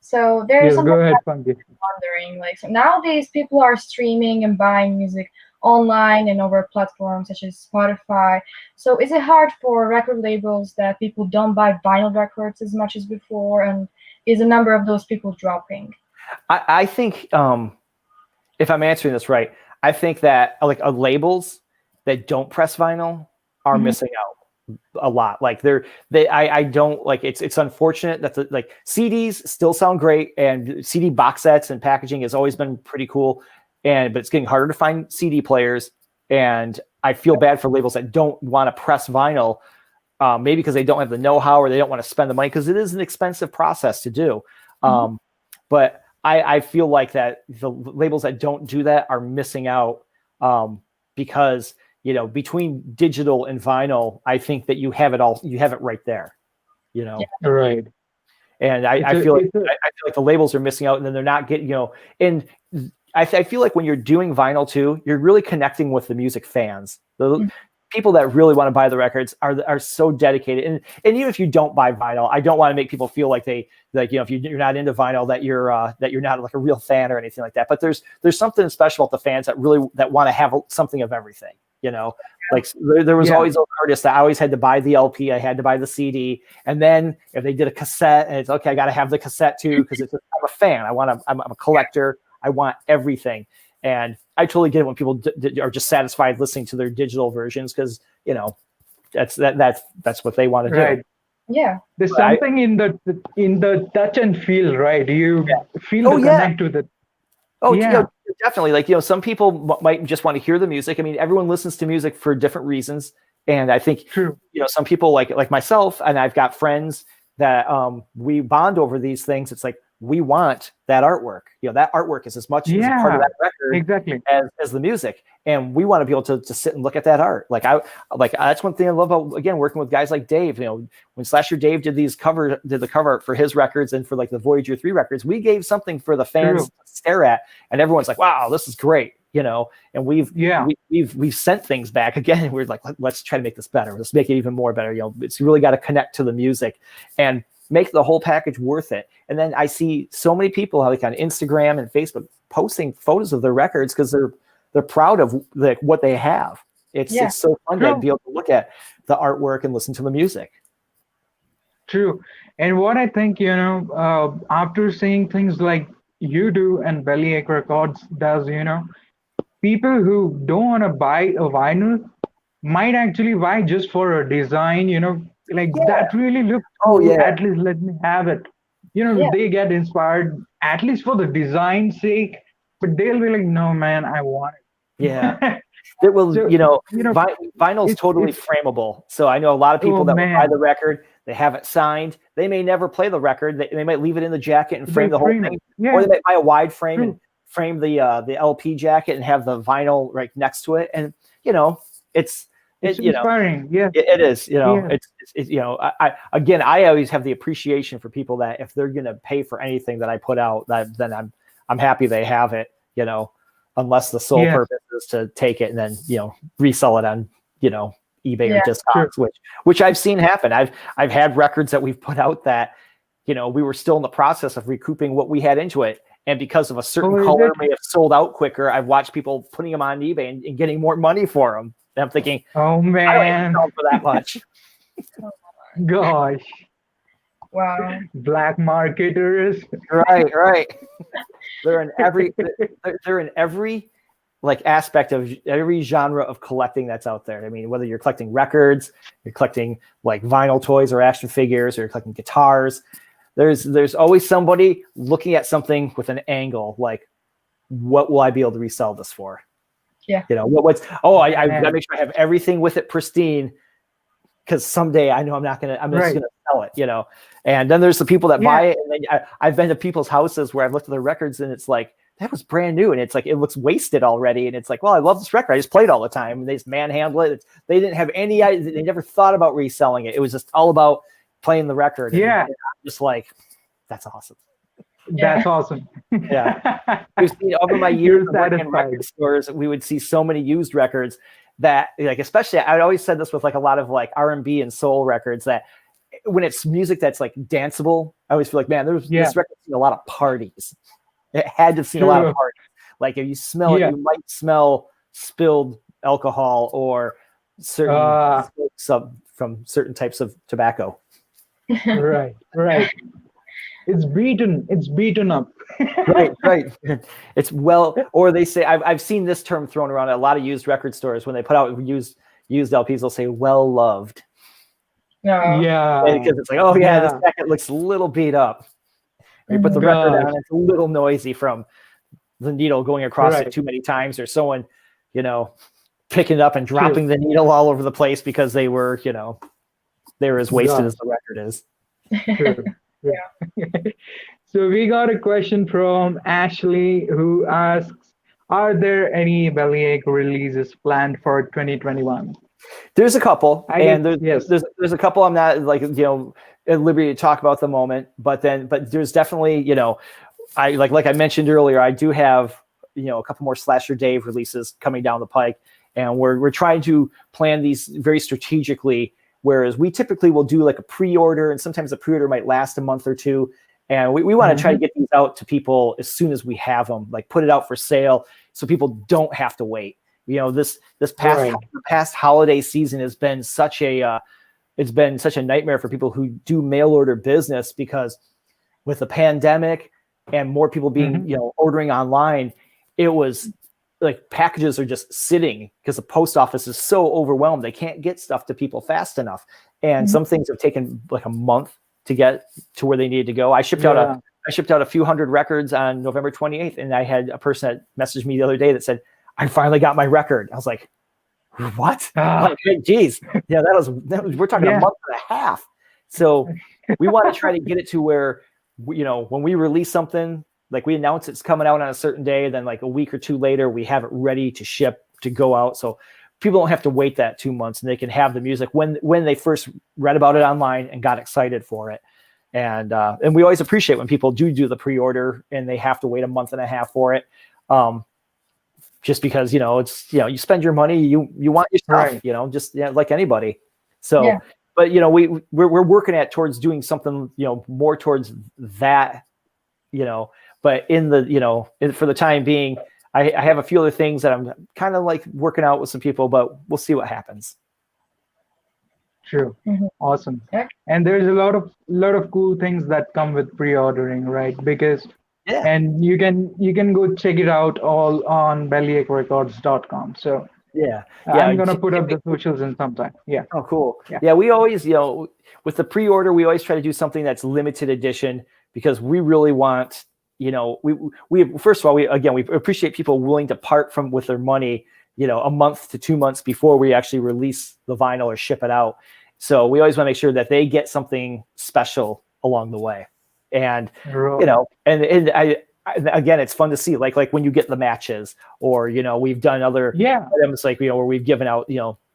So there's something go ahead, I'm wondering. So nowadays, people are streaming and buying music online and over platforms such as Spotify. So is it hard for record labels that people don't buy vinyl records as much as before, and is the number of those people dropping? I think, if I'm answering this right, I think that labels that don't press vinyl are missing out a lot. I don't it's unfortunate that the CDs still sound great, and CD box sets and packaging has always been pretty cool, but it's getting harder to find CD players. And I feel bad for labels that don't want to press vinyl, maybe because they don't have the know-how or they don't want to spend the money, because it is an expensive process to do. But I feel like that the labels that don't do that are missing out, because between digital and vinyl, I think that you have it all. You have it right there. Right. And I feel like the labels are missing out, and then they're not getting And I feel like when you're doing vinyl too, you're really connecting with the music fans. The people that really want to buy the records are so dedicated. And even if you don't buy vinyl, I don't want to make people feel like if you're not into vinyl, that you're not a real fan or anything like that. But there's something special about the fans that want to have something of everything. There was always those artists that I always had to buy the LP, I had to buy the CD, and then if they did a cassette, and it's okay, I got to have the cassette too, because I'm a fan. I'm a collector. I want everything. And I totally get it when people are just satisfied listening to their digital versions because, you know, that's what they want to do. Yeah. There's something in the touch and feel, right? You feel the connect with it. Oh, you know, definitely. Like, you know, some people might just want to hear the music. I mean, everyone listens to music for different reasons. And I think, you know, some people like myself, and I've got friends that we bond over these things. It's like, we want that artwork. You know, that artwork is as much as a part of that record as the music. And we want to be able to sit and look at that art. Like that's one thing I love about, again, working with guys like Dave. You know, when Slasher Dave did the cover art for his records and for like the Voyager 3 records, we gave something for the fans to stare at, and everyone's like, wow, this is great. You know, and we've sent things back again. We're like, let's try to make this better. Let's make it even more better. You know, it's really got to connect to the music and make the whole package worth it. And then I see so many people like on Instagram and Facebook posting photos of their records because they're proud of like what they have. It's so fun to be able to look at the artwork and listen to the music. True. And what I think, you know, after seeing things like you do and Bellyache Records does, you know, people who don't want to buy a vinyl might actually buy just for a design, you know, like that really looks cool. At least let me have it. You know, they get inspired at least for the design sake, but they'll be like, no, man, I want it. Yeah. It will, so, you know vinyl's totally frameable. So I know a lot of people that will buy the record, they have it signed. They may never play the record. They might leave it in the jacket and frame the whole thing. Or they might buy a wide frame and frame the LP jacket and have the vinyl right next to it. And, you know, it's inspiring. It is, you know, it's you know, I always have the appreciation for people that if they're going to pay for anything that I put out, then I'm happy they have it, you know, unless the sole purpose is to take it and then, you know, resell it on, you know, eBay or Discogs, which I've seen happen. I've had records that we've put out that, you know, we were still in the process of recouping what we had into it. And because of a certain color may have sold out quicker, I've watched people putting them on eBay and getting more money for them. And I'm thinking, oh man, I don't sell them for that much. Gosh. Wow. Black marketers. Right. They're in every like aspect of every genre of collecting that's out there. I mean, whether you're collecting records, you're collecting like vinyl toys or action figures, or you're collecting guitars, there's always somebody looking at something with an angle like, what will I be able to resell this for? Yeah. You know, I gotta make sure I have everything with it pristine, because someday I know I'm just gonna sell it, you know. And then there's the people that buy it, and then I've been to people's houses where I've looked at their records and it's like, that was brand new, and it's like, it looks wasted already, and it's like, well, I love this record, I just play it all the time, and they just manhandle it. They didn't have any idea, they never thought about reselling it. It was just all about playing the record. And I'm just like, that's awesome. That's awesome. Yeah. We've seen over my years of working in record stores, we would see so many used records that, like, especially, I always said this with like a lot of like R&B and soul records, that when it's music that's like danceable, I always feel like, man, this record's seen a lot of parties. It had to have seen a lot of parties. Like if you smell it, you might smell spilled alcohol or certain smokes from certain types of tobacco. Right. It's beaten up. right. It's or they say, I've seen this term thrown around at a lot of used record stores when they put out used LPs. They'll say well loved. Yeah, because it's like, this jacket looks a little beat up. You put the record on, it's a little noisy from the needle going across it too many times, or someone, you know, picking it up and dropping the needle all over the place because they were, you know, they were as wasted as the record is. True. So we got a question from Ashley, who asks, are there any Bellyache releases planned for 2021? There's a couple, there's a couple I'm not like, you know, at liberty to talk about at the moment, but there's definitely, you know, I like I mentioned earlier, I do have, you know, a couple more Slasher Dave releases coming down the pike, and we're trying to plan these very strategically. Whereas we typically will do like a pre-order, and sometimes the pre-order might last a month or two. And we want to try to get these out to people as soon as we have them, like put it out for sale so people don't have to wait. You know, this past holiday season has been such a nightmare for people who do mail order business, because with the pandemic and more people being, you know, ordering online, it was like packages are just sitting because the post office is so overwhelmed. They can't get stuff to people fast enough. And some things have taken like a month to get to where they needed to go. I shipped out a few hundred records on November 28th. And I had a person that messaged me the other day that said, I finally got my record. I was like, what? Like, hey, geez. Yeah, we're talking a month and a half. So we want to try to get it to where, when we release something, like we announce it's coming out on a certain day, then like a week or two later, we have it ready to ship, to go out. So people don't have to wait that 2 months, and they can have the music when they first read about it online and got excited for it. And we always appreciate when people do the pre-order and they have to wait a month and a half for it. Just because, it's, you spend your money, you want your stuff, just like anybody. So, but, we're working towards doing something, more towards that, but for the time being, I have a few other things that I'm kind of like working out with some people, but we'll see what happens. True. Awesome. And there's a lot of cool things that come with pre-ordering, right? Because and you can go check it out all on bellyacherecords.com. So I'm gonna put up the socials in some time. Yeah. Oh, cool. Yeah, we always, with the pre-order, we always try to do something that's limited edition, because we really want, we first of all, we appreciate people willing to part with their money, a month to 2 months before we actually release the vinyl or ship it out. So we always want to make sure that they get something special along the way. And, and again, it's fun to see, like when you get the matches, or, we've done other items, like, where we've given out,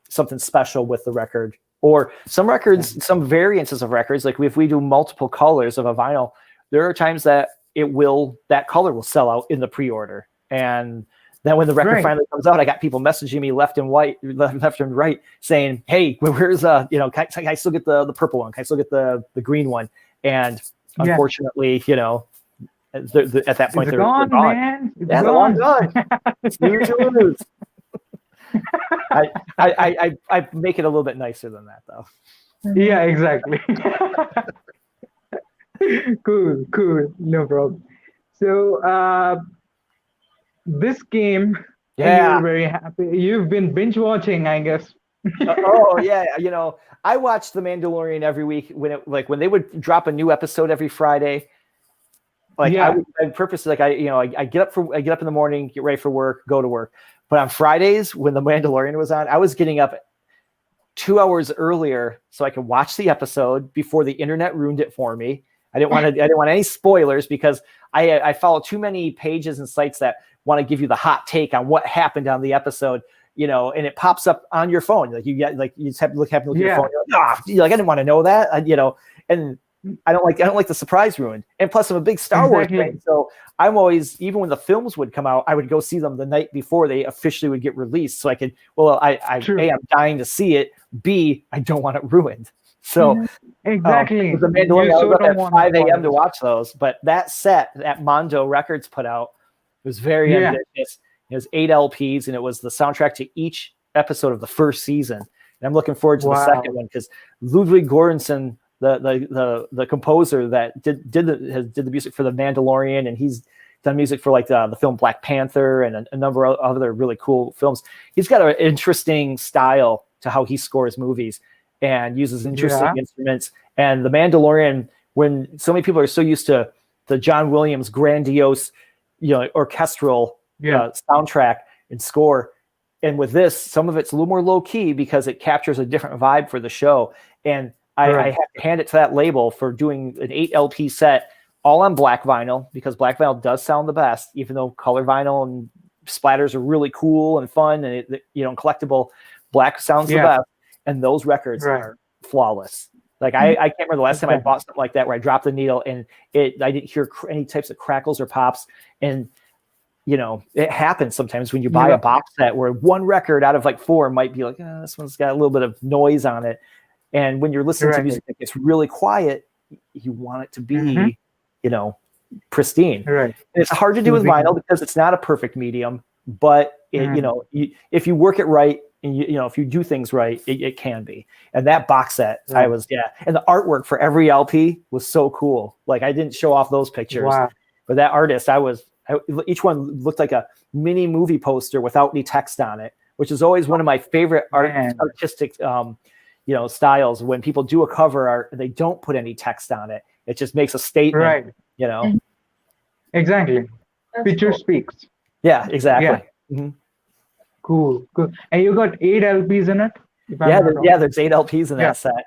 something special with the record, or some records, some variances of records. Like if we do multiple colors of a vinyl, there are times that that color will sell out in the pre-order. And then when the record finally comes out, I got people messaging me left and right saying, hey, where's can I still get the purple one? Can I still get the green one? And unfortunately, at that point, they're gone. Man. They're gone. It's lose or lose. I make it a little bit nicer than that, though. Yeah, exactly. Cool. No problem. So this game, you're very happy. You've been binge watching, I guess. Oh yeah, I watch The Mandalorian every week when they would drop a new episode every Friday. I purposely I get up in the morning, get ready for work, go to work. But on Fridays when The Mandalorian was on, I was getting up 2 hours earlier so I could watch the episode before the internet ruined it for me. I didn't want any spoilers, because I follow too many pages and sites that want to give you the hot take on what happened on the episode, and it pops up on your phone. Like you just have to look at your phone. You're like, I didn't want to know that, and I don't like the surprise ruined. And plus, I'm a big Star Wars fan, so I'm always, even when the films would come out, I would go see them the night before they officially would get released, so I could. Well, A, I'm dying to see it. B, I don't want it ruined. So exactly, The Mandalorian, I was up at 5 a.m. to watch those. But that set that Mondo Records put out was very ambitious. It was 8 LPs, and it was the soundtrack to each episode of the first season. And I'm looking forward to the second one, because Ludwig Göransson, the composer that did the music for The Mandalorian, and he's done music for like the film Black Panther and a number of other really cool films. He's got an interesting style to how he scores movies and uses interesting instruments. And The Mandalorian, when so many people are so used to the John Williams grandiose, orchestral soundtrack and score, and with this, some of it's a little more low key because it captures a different vibe for the show. And I have to hand it to that label for doing an 8 LP set, all on black vinyl, because black vinyl does sound the best, even though color vinyl and splatters are really cool and fun, and collectible, black sounds the best. And those records are flawless. Like I can't remember the last time I bought something like that where I dropped the needle and I didn't hear any types of crackles or pops. And it happens sometimes when you buy a box set where one record out of like 4 might be like, this one's got a little bit of noise on it. And when you're listening to music that gets really quiet, you want it to be, pristine. Right. And it's hard to do with vinyl because it's not a perfect medium, but if you work it right, and if you do things right, it can be. And that box set, and the artwork for every LP was so cool. Like I didn't show off those pictures, but that artist, I was Each one looked like a mini movie poster without any text on it, which is always one of my favorite artistic styles. When people do a cover art, they don't put any text on it. It just makes a statement, Right. Exactly. That's Picture cool. speaks. Yeah, exactly. Yeah. Cool. And you got 8 LPs in it? There's 8 LPs in that set.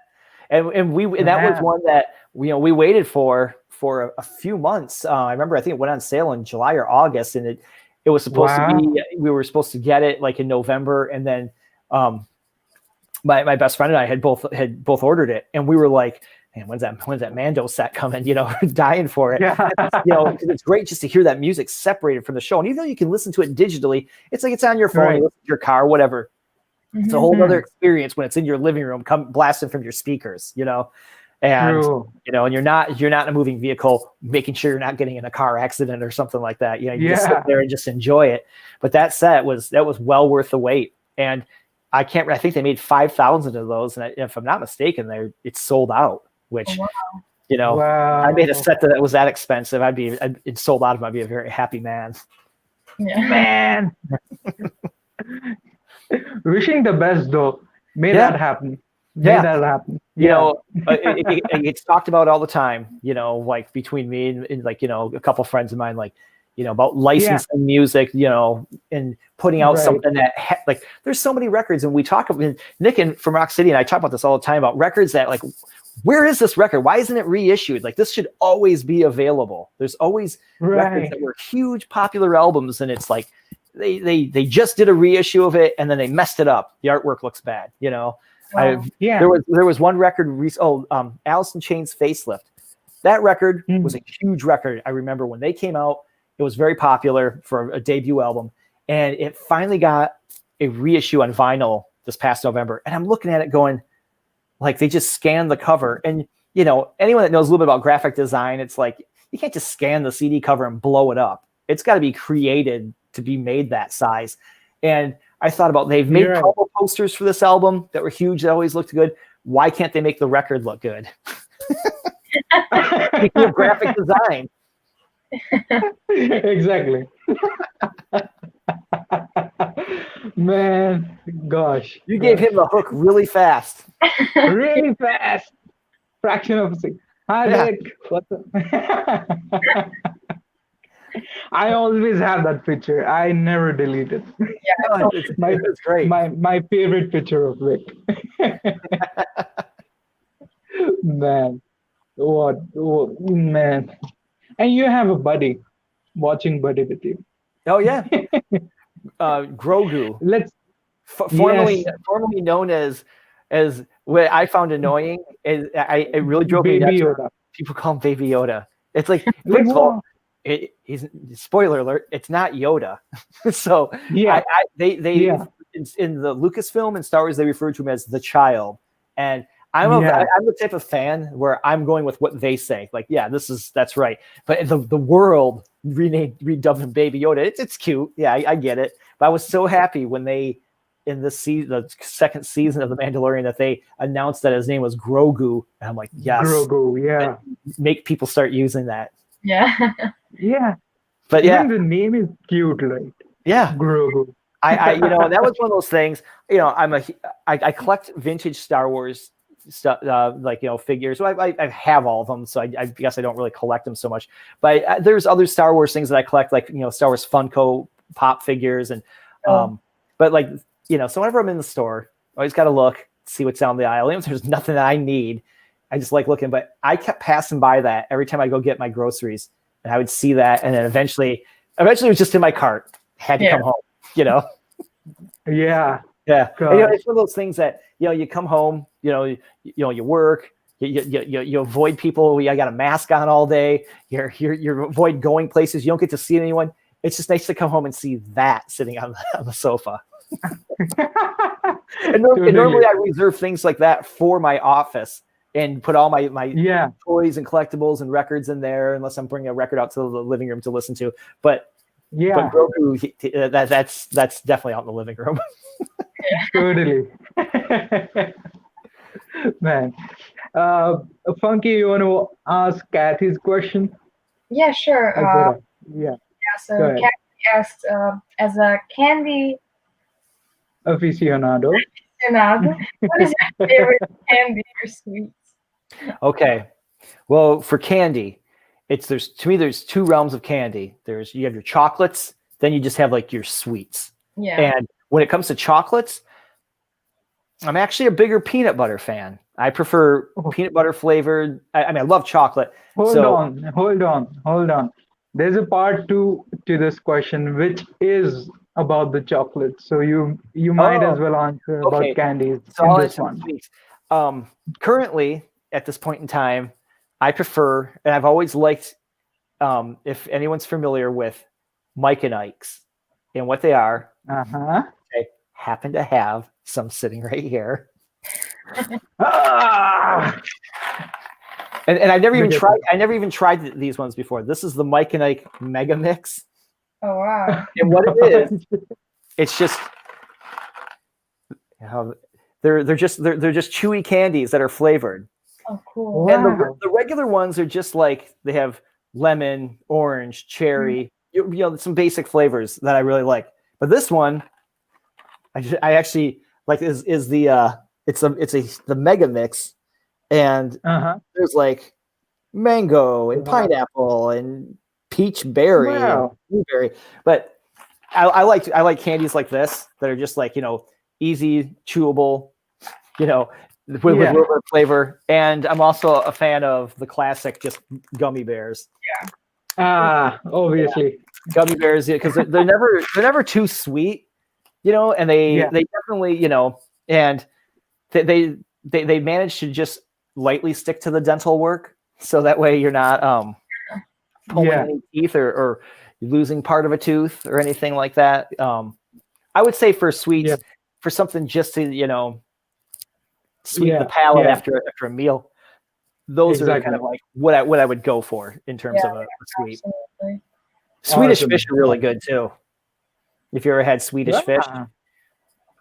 And that was one that we waited for a few months. I remember, I think it went on sale in July or August, and it was supposed to be, we were supposed to get it like in November, and then my best friend and I had both ordered it, and we were like, man, when's that Mando set coming? Dying for it. Yeah. Because it's great just to hear that music separated from the show. And even though you can listen to it digitally, it's like it's on your phone, you listen to your car, whatever. It's a whole other experience when it's in your living room, come blasting from your speakers, and True. and you're not in a moving vehicle, making sure you're not getting in a car accident or something like that. You just sit there and just enjoy it. But that set was well worth the wait. And I think they made 5,000 of those, and if I'm not mistaken, it's sold out. Which, I made a set that was that expensive. I'd sold out of them. I'd be a very happy man. Yeah. Man. Wishing the best though. May that happen. May that happen. It gets talked about all the time, like between me and like, a couple friends of mine, like, about licensing music, and putting out something that like, there's so many records, and we talk about Nick and from Rock City and I talk about this all the time about records that like, where is this record? Why isn't it reissued? Like, this should always be available. There's always records that were huge popular albums, and it's like they just did a reissue of it, and then they messed it up. The artwork looks bad, There was one record, Alice in Chains Facelift. That record was a huge record. I remember when they came out, it was very popular for a debut album, and it finally got a reissue on vinyl this past November. And I'm looking at it going, like, they just scanned the cover. And, anyone that knows a little bit about graphic design, it's like, you can't just scan the CD cover and blow it up. It's got to be created to be made that size. And I thought about, they've made couple posters for this album that were huge, that always looked good. Why can't they make the record look good? Speaking of graphic design. Exactly. Man, gosh. You gave him the hook really fast. Really fast. Fraction of a second. Hi, Nick. What's up? I always have that picture. I never delete it. Yeah, it's great. My favorite picture of Rick. Man. What? Man. And you have a buddy, watching buddy with you. Oh, yeah. Grogu. Formerly known as what I found annoying is it really drove me nuts. Yoda. People call him Baby Yoda. It's like, first of all, he's spoiler alert. It's not Yoda. So in the Lucasfilm and Star Wars, they refer to him as the child. And I'm the type of fan where I'm going with what they say. Like, yeah, that's right. But the world redubbed him Baby Yoda. It's cute. Yeah, I get it. But I was so happy when they, in the second season of The Mandalorian, that they announced that his name was Grogu. And I'm like, yes. Grogu, yeah. Make people start using that. Yeah. Yeah. But yeah. Even the name is cute, right? Yeah. Grogu. I that was one of those things, I collect vintage Star Wars stuff, figures. So I have all of them, so I guess I don't really collect them so much. But there's other Star Wars things that I collect, like Star Wars Funko Pop figures, and but so whenever I'm in the store, I always got to look, see what's down the aisle. Even if there's nothing that I need, I just like looking. But I kept passing by that every time I go get my groceries, and I would see that, and then eventually it was just in my cart. Had to come home, Yeah. Yeah. It's one of those things that, you come home, you work, you avoid people. I got a mask on all day. You avoid going places. You don't get to see anyone. It's just nice to come home and see that sitting on the sofa. and normally I reserve things like that for my office and put all my toys and collectibles and records in there, unless I'm bringing a record out to the living room to listen to. But Grogu, that's definitely out in the living room. Totally. Man. Funky, you want to ask Kathy's question? Yeah, sure. So Go ahead. Kathy asked, as a candy Aficionado. aficionado, what is your favorite candy or sweets? Okay. Well, for candy, there's to me there's two realms of candy. You have your chocolates, then you just have like your sweets. Yeah. And when it comes to chocolates, I'm actually a bigger peanut butter fan. I prefer peanut butter flavored. I mean, I love chocolate. Hold on. There's a part two to this question, which is about the chocolate. So you might as well answer about Okay. candies So in I'll this answer the one. sweets. Currently, at this point in time, I prefer, and I've always liked, if anyone's familiar with Mike and Ike's and what they are, Uh-huh. I happen to have some sitting right here. Ah! And I've never even Look at tried. I never even tried these ones before. This is the Mike and Ike Mega Mix, Oh wow. and what it is, it's just, they're just chewy candies that are flavored. Oh cool. Wow. And the regular ones are just like they have lemon, orange, cherry, some basic flavors that I really like. But this one, I actually like is the the Mega Mix, and Uh-huh. there's like mango and Wow. pineapple and peach berry and Wow. blueberry. But I like candies like this that are just like easy chewable, with a little bit of flavor. And I'm also a fan of the classic just gummy bears. Obviously. Gummy bears, because they're never too sweet, and they definitely, and they manage to just lightly stick to the dental work, so that way you're not pulling any teeth or losing part of a tooth or anything like that. I would say for sweets, for something just to sweeten the palate after a meal, those are kind of like what I would go for in terms of a sweet. Absolutely. Swedish fish are really good too. If you ever had Swedish fish,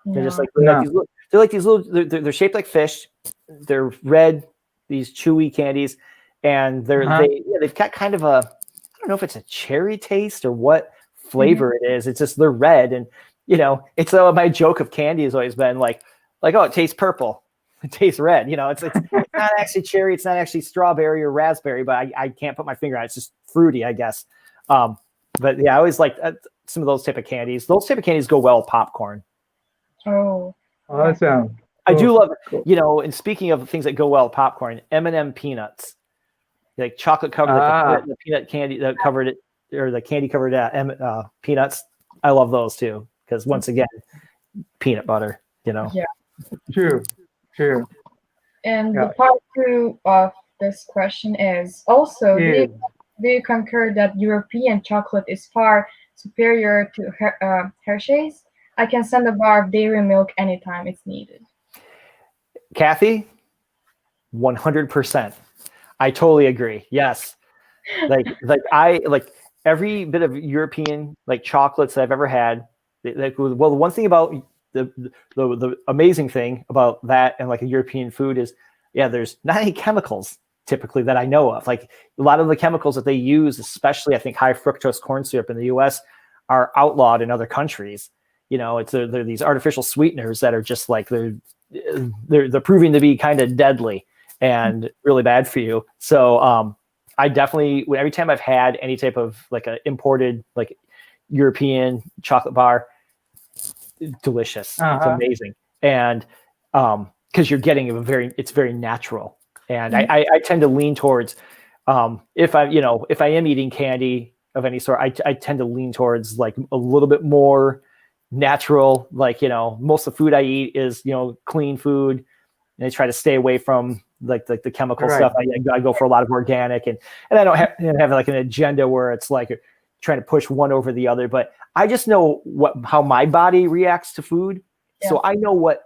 they're just like these little. They're shaped like fish. They're red. These chewy candies, and they've got kind of a, I don't know if it's a cherry taste or what flavor it is. It's just they're red, and it's my joke of candy has always been like oh, it tastes purple. It tastes red. It's not actually cherry. It's not actually strawberry or raspberry, but I can't put my finger on it. It's just fruity, I guess. But yeah, I always like some of those type of candies. Those type of candies go well with popcorn. Oh. Awesome. I do love it. And speaking of things that go well with popcorn, M&M peanuts, like chocolate covered, like the peanut candy that covered it, or the candy covered peanuts. I love those too, because once again, peanut butter. Yeah. True. And the part two of this question is also, do you concur that European chocolate is far superior to Hershey's? I can send a bar of dairy milk anytime it's needed. Kathy, 100%. I totally agree. Yes. Like I like every bit of European chocolates that I've ever had. Well, the one thing about the amazing thing about that and a European food is, there's not any chemicals typically that I know of. Like a lot of the chemicals that they use, especially I think high fructose corn syrup in the US, are outlawed in other countries. They're these artificial sweeteners that are just like they're proving to be kind of deadly and really bad for you. So I definitely, every time I've had any type of an imported European chocolate bar, delicious. It's amazing. And because you're getting it's very natural. And I tend to lean towards if I am eating candy of any sort, I tend to lean towards a little bit more natural. Most of the food I eat is clean food, and I try to stay away from the chemical stuff. I go for a lot of organic, and I don't have an agenda where it's trying to push one over the other, but I just know how my body reacts to food. So I know what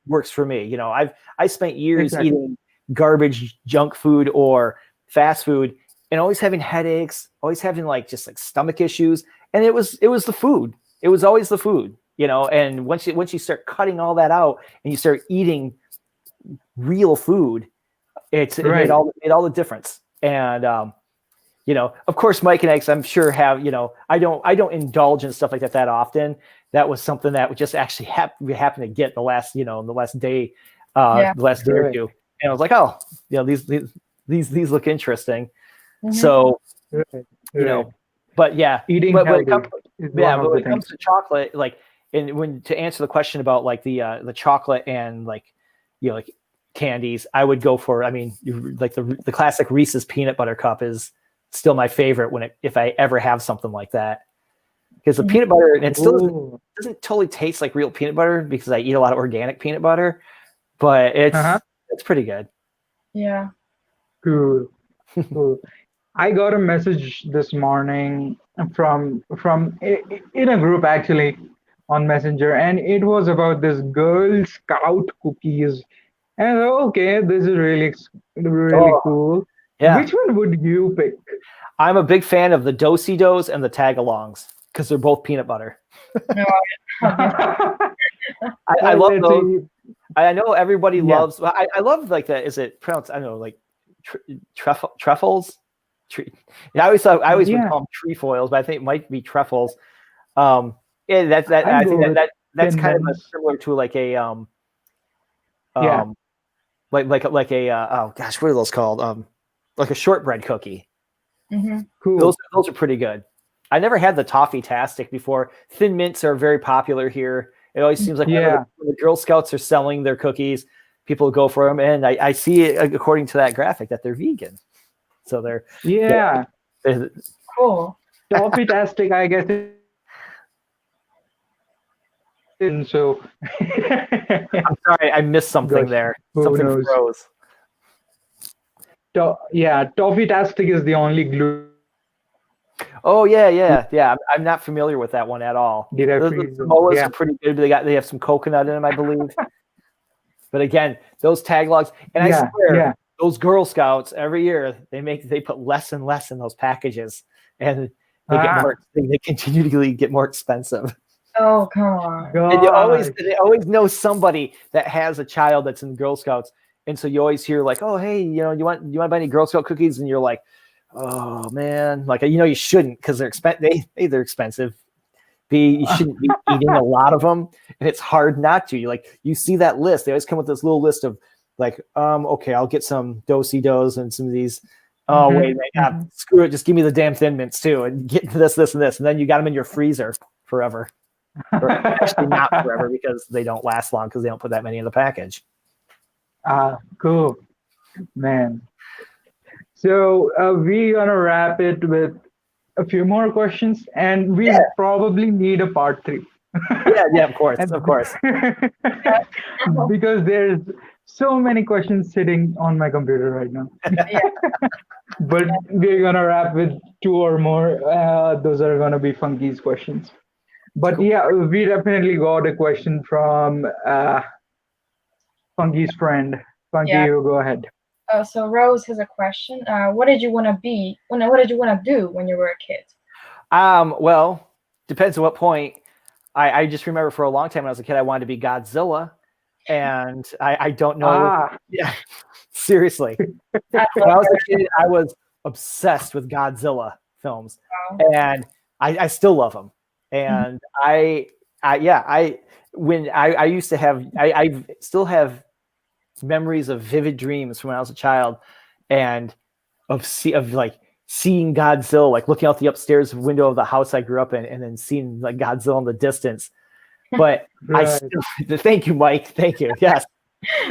works for me. I spent years eating garbage junk food or fast food and always having headaches, always having just stomach issues. And it was the food. It was always the food, and once you start cutting all that out and you start eating real food, it made all the difference. And of course, Mike and X, I'm sure have, I don't indulge in stuff like that often. That was something that would just actually we happened to get the last, in the last day, the last day or two. And I was like, oh, these look interesting. So, but yeah, eating but when healthy it comes to chocolate, like, and to answer the question about like the chocolate and like, like candies, I would go for, like the classic Reese's peanut butter cup is still my favorite if I ever have something like that, because the peanut butter, and it still doesn't totally taste like real peanut butter because I eat a lot of organic peanut butter, but it's pretty good. Yeah. Cool. I got a message this morning from in a group actually on Messenger, and it was about this Girl Scout cookies. And I thought, okay, this is really cool. Yeah. Which one would you pick? I'm a big fan of the Do-si-dos and the Tagalongs because they're both peanut butter. I love those. I know everybody loves. I love like that. Is it pronounced? I don't know, like truffles. I always would call them trefoils, but I think it might be truffles. I think that's kind of similar to like a like a oh gosh, what are those called? Like a shortbread cookie. Cool. Those are pretty good. I never had the Toffee-tastic before. Thin Mints are very popular here. It always seems like when the Girl Scouts are selling their cookies, people go for them, and I see it according to that graphic that they're vegan. So they're cool. Toffee-tastic, I guess. And so I'm sorry, I missed something there. Something froze. Toffee-tastic is the only glue. Oh yeah. I'm not familiar with that one at all. The Samoas are pretty good. They have some coconut in them, I believe. But again, those taglogs, and I swear, those Girl Scouts every year they put less and less in those packages, and they continually get more expensive. Oh, come on! And they always know somebody that has a child that's in Girl Scouts, and so you always hear like, "Oh, hey, you want to buy any Girl Scout cookies?" And you're like, "Oh man, like you shouldn't because they're they're expensive. B, you shouldn't be eating a lot of them, and it's hard not to. You see that list. They always come with this little list of like, okay, I'll get some Do-si-dos and some of these. Oh wait, screw it, just give me the damn Thin Mints too, and get this, and this, and then you got them in your freezer forever." Or actually not forever because they don't last long because they don't put that many in the package. Cool, man. So we're gonna wrap it with a few more questions, and we probably need a part 3. yeah, of course. Because there's so many questions sitting on my computer right now. But we're gonna wrap with 2 or more. Those are gonna be Funky's questions. But cool. We definitely got a question from Funky's friend. Funky, you go ahead. So Rose has a question. What did you want to be? What did you want to do when you were a kid? Well, depends on what point. I just remember for a long time when I was a kid, I wanted to be Godzilla, and I don't know. Yeah, seriously. When I was a kid, I was obsessed with Godzilla films, and I still love them. And I used to have, I still have memories of vivid dreams from when I was a child, and of seeing Godzilla, like looking out the upstairs window of the house I grew up in, and then seeing like Godzilla in the distance. But thank you, Mike. Thank you. Yes.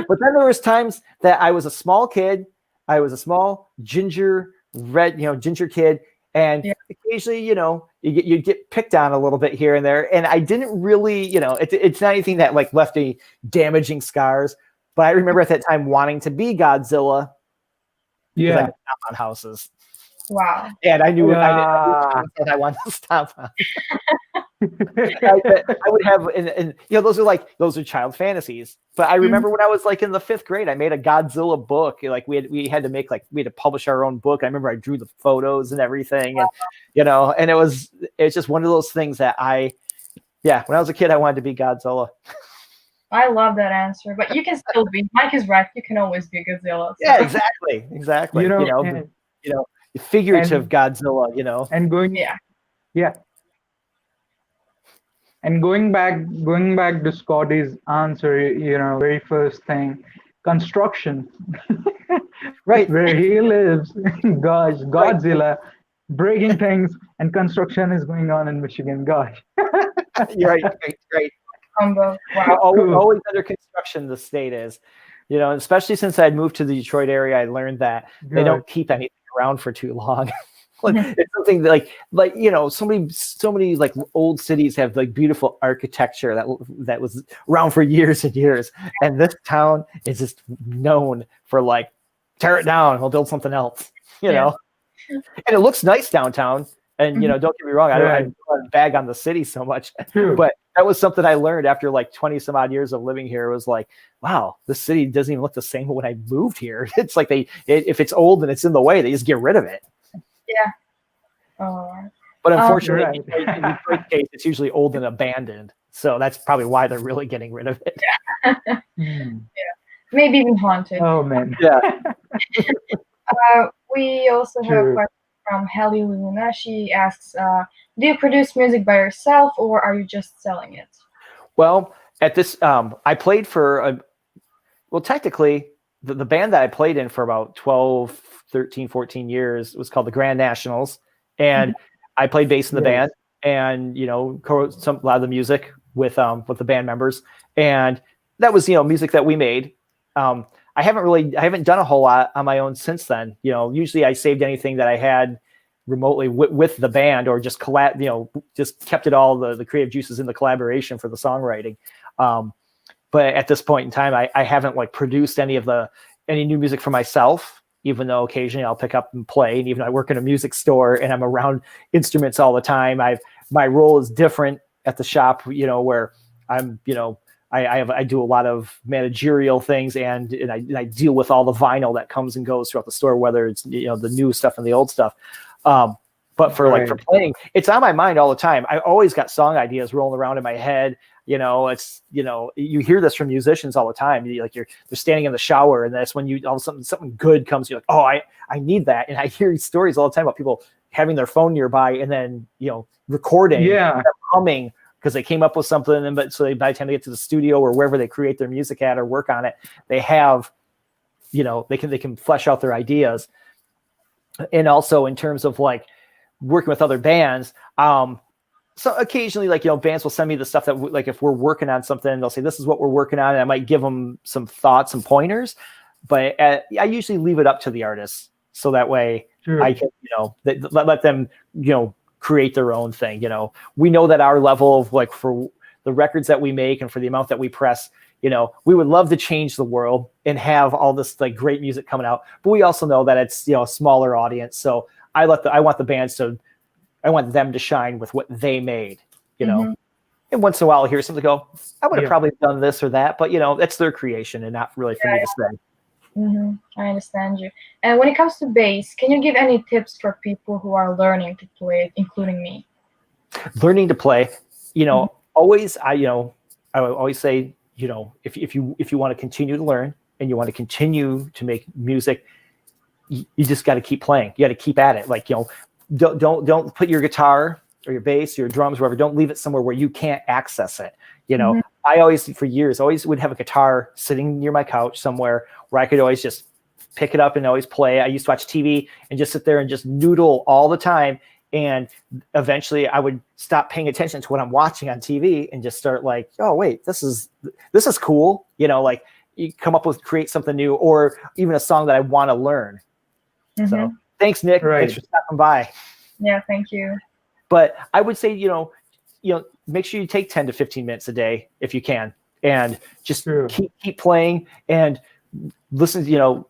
But then there was times that I was a small kid. I was a small ginger kid. And occasionally, you'd get picked on a little bit here and there. And I didn't really, it's not anything that like left any damaging scars. But I remember at that time wanting to be Godzilla. Yeah. I could stomp on houses. Wow. And I knew I wanted to stomp on. I would have, and those are child fantasies. But I remember when I was like in the 5th grade, I made a Godzilla book. Like we had to publish our own book. I remember I drew the photos and everything, and and it's just one of those things that when I was a kid, I wanted to be Godzilla. I love that answer, but you can still be. Mike is right. You can always be Godzilla. So. Yeah, exactly. figurative And Godzilla, you know. and going Yeah. yeah, and going back to Scotty's answer, very first thing, construction. Right. Where he lives, gosh, Right. Godzilla breaking things, and construction is going on in Michigan. Gosh, You're right. Right. Right. Combo. Wow. cool. Always under construction, the state is, you know, especially since I'd moved to the Detroit area, I learned that they Good. don't keep anything around for too long. It's something that, like, you know, so many like old cities have like beautiful architecture that was around for years and years, and this town is just known for like, tear it down, we'll build something else, you know. And it looks nice downtown. And, you know, don't get me wrong, I Right. don't want to bag on the city so much, True. but that was something I learned after like 20 some odd years of living here. It was like, wow, this city doesn't even look the same when I moved here. It's like if it's old and it's in the way, they just get rid of it. Yeah. Oh. But unfortunately, Right. in Detroit's case, it's usually old and abandoned. So that's probably why they're really getting rid of it. Hmm. Maybe even haunted. Oh man. Yeah. We also have a True. question from Helly Luna. She asks, do you produce music by yourself or are you just selling it? Well, at this, I played for, well, technically, the band that I played in for about 12, 13, 14 years was called the Grand Nationals. And I played bass in the band and, you know, co-wrote a lot of the music with the band members. And that was, you know, music that we made. I haven't done a whole lot on my own since then. You know, usually I saved anything that I had remotely with the band, or just just kept it all the creative juices in the collaboration for the songwriting. But at this point in time, I haven't like produced any new music for myself, even though occasionally I'll pick up and play. And even though I work in a music store and I'm around instruments all the time, my role is different at the shop, you know, where I'm, you know, I do a lot of managerial things, and I deal with all the vinyl that comes and goes throughout the store, whether it's, you know, the new stuff and the old stuff. But for playing, it's on my mind all the time. I always got song ideas rolling around in my head. You know, it's, you know, you hear this from musicians all the time. They're standing in the shower, and that's when all of a sudden something good comes. You're like, oh, I need that. And I hear stories all the time about people having their phone nearby and then, you know, recording, humming, because they came up with something. And by the time they get to the studio or wherever they create their music at or work on it, they have, you know, they can flesh out their ideas. And also in terms of like working with other bands, so occasionally, like, you know, bands will send me the stuff that, like, if we're working on something, they'll say, this is what we're working on. And I might give them some thoughts and pointers, but I usually leave it up to the artists. So that way I can, you know, let them, you know, create their own thing. You know, we know that our level of, like, for the records that we make and for the amount that we press, you know, we would love to change the world and have all this like great music coming out, but we also know that it's, you know, a smaller audience. So I want them to shine with what they made, you know. And once in a while I'll hear something go, I would have probably done this or that, but, you know, that's their creation and not really for me to say. I understand you. And when it comes to bass, can you give any tips for people who are learning to play it, including me? Learning to play, you know, I would always say, you know, if you want to continue to learn and you want to continue to make music, you just got to keep playing. You got to keep at it. Like, you know, don't put your guitar or your bass or your drums, wherever, don't leave it somewhere where you can't access it. You know, I always, for years, would have a guitar sitting near my couch somewhere where I could always just pick it up and always play. I used to watch TV and just sit there and just noodle all the time. And eventually I would stop paying attention to what I'm watching on TV and just start like, oh, wait, this is cool. You know, like, you come up with, create something new, or even a song that I want to learn. So thanks, Nick. Thanks for stopping by. Yeah, thank you. But I would say, you know, make sure you take 10 to 15 minutes a day if you can, and just keep playing and listen. You know,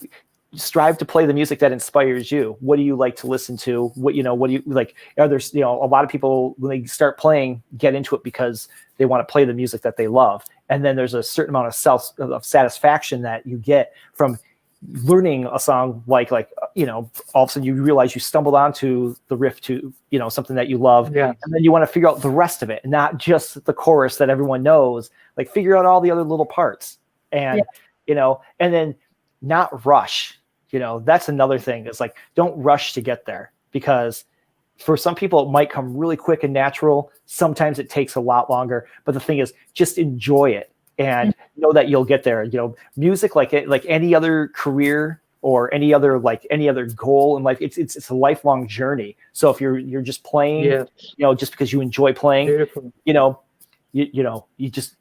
strive to play the music that inspires you. What do you like to listen to? What do you like? There's, you know, a lot of people, when they start playing, get into it because they want to play the music that they love. And then there's a certain amount of satisfaction that you get from learning a song, like, you know, all of a sudden you realize you stumbled onto the riff to, you know, something that you love. And then you want to figure out the rest of it, and not just the chorus that everyone knows, like figure out all the other little parts, and, you know, and then not rush. That's another thing. It's like, don't rush to get there, because for some people it might come really quick and natural. Sometimes it takes a lot longer, but the thing is, just enjoy it and know that you'll get there. Music, like any other career or any other goal in life, it's a lifelong journey. So if you're just playing, just because you enjoy playing, Beautiful. you just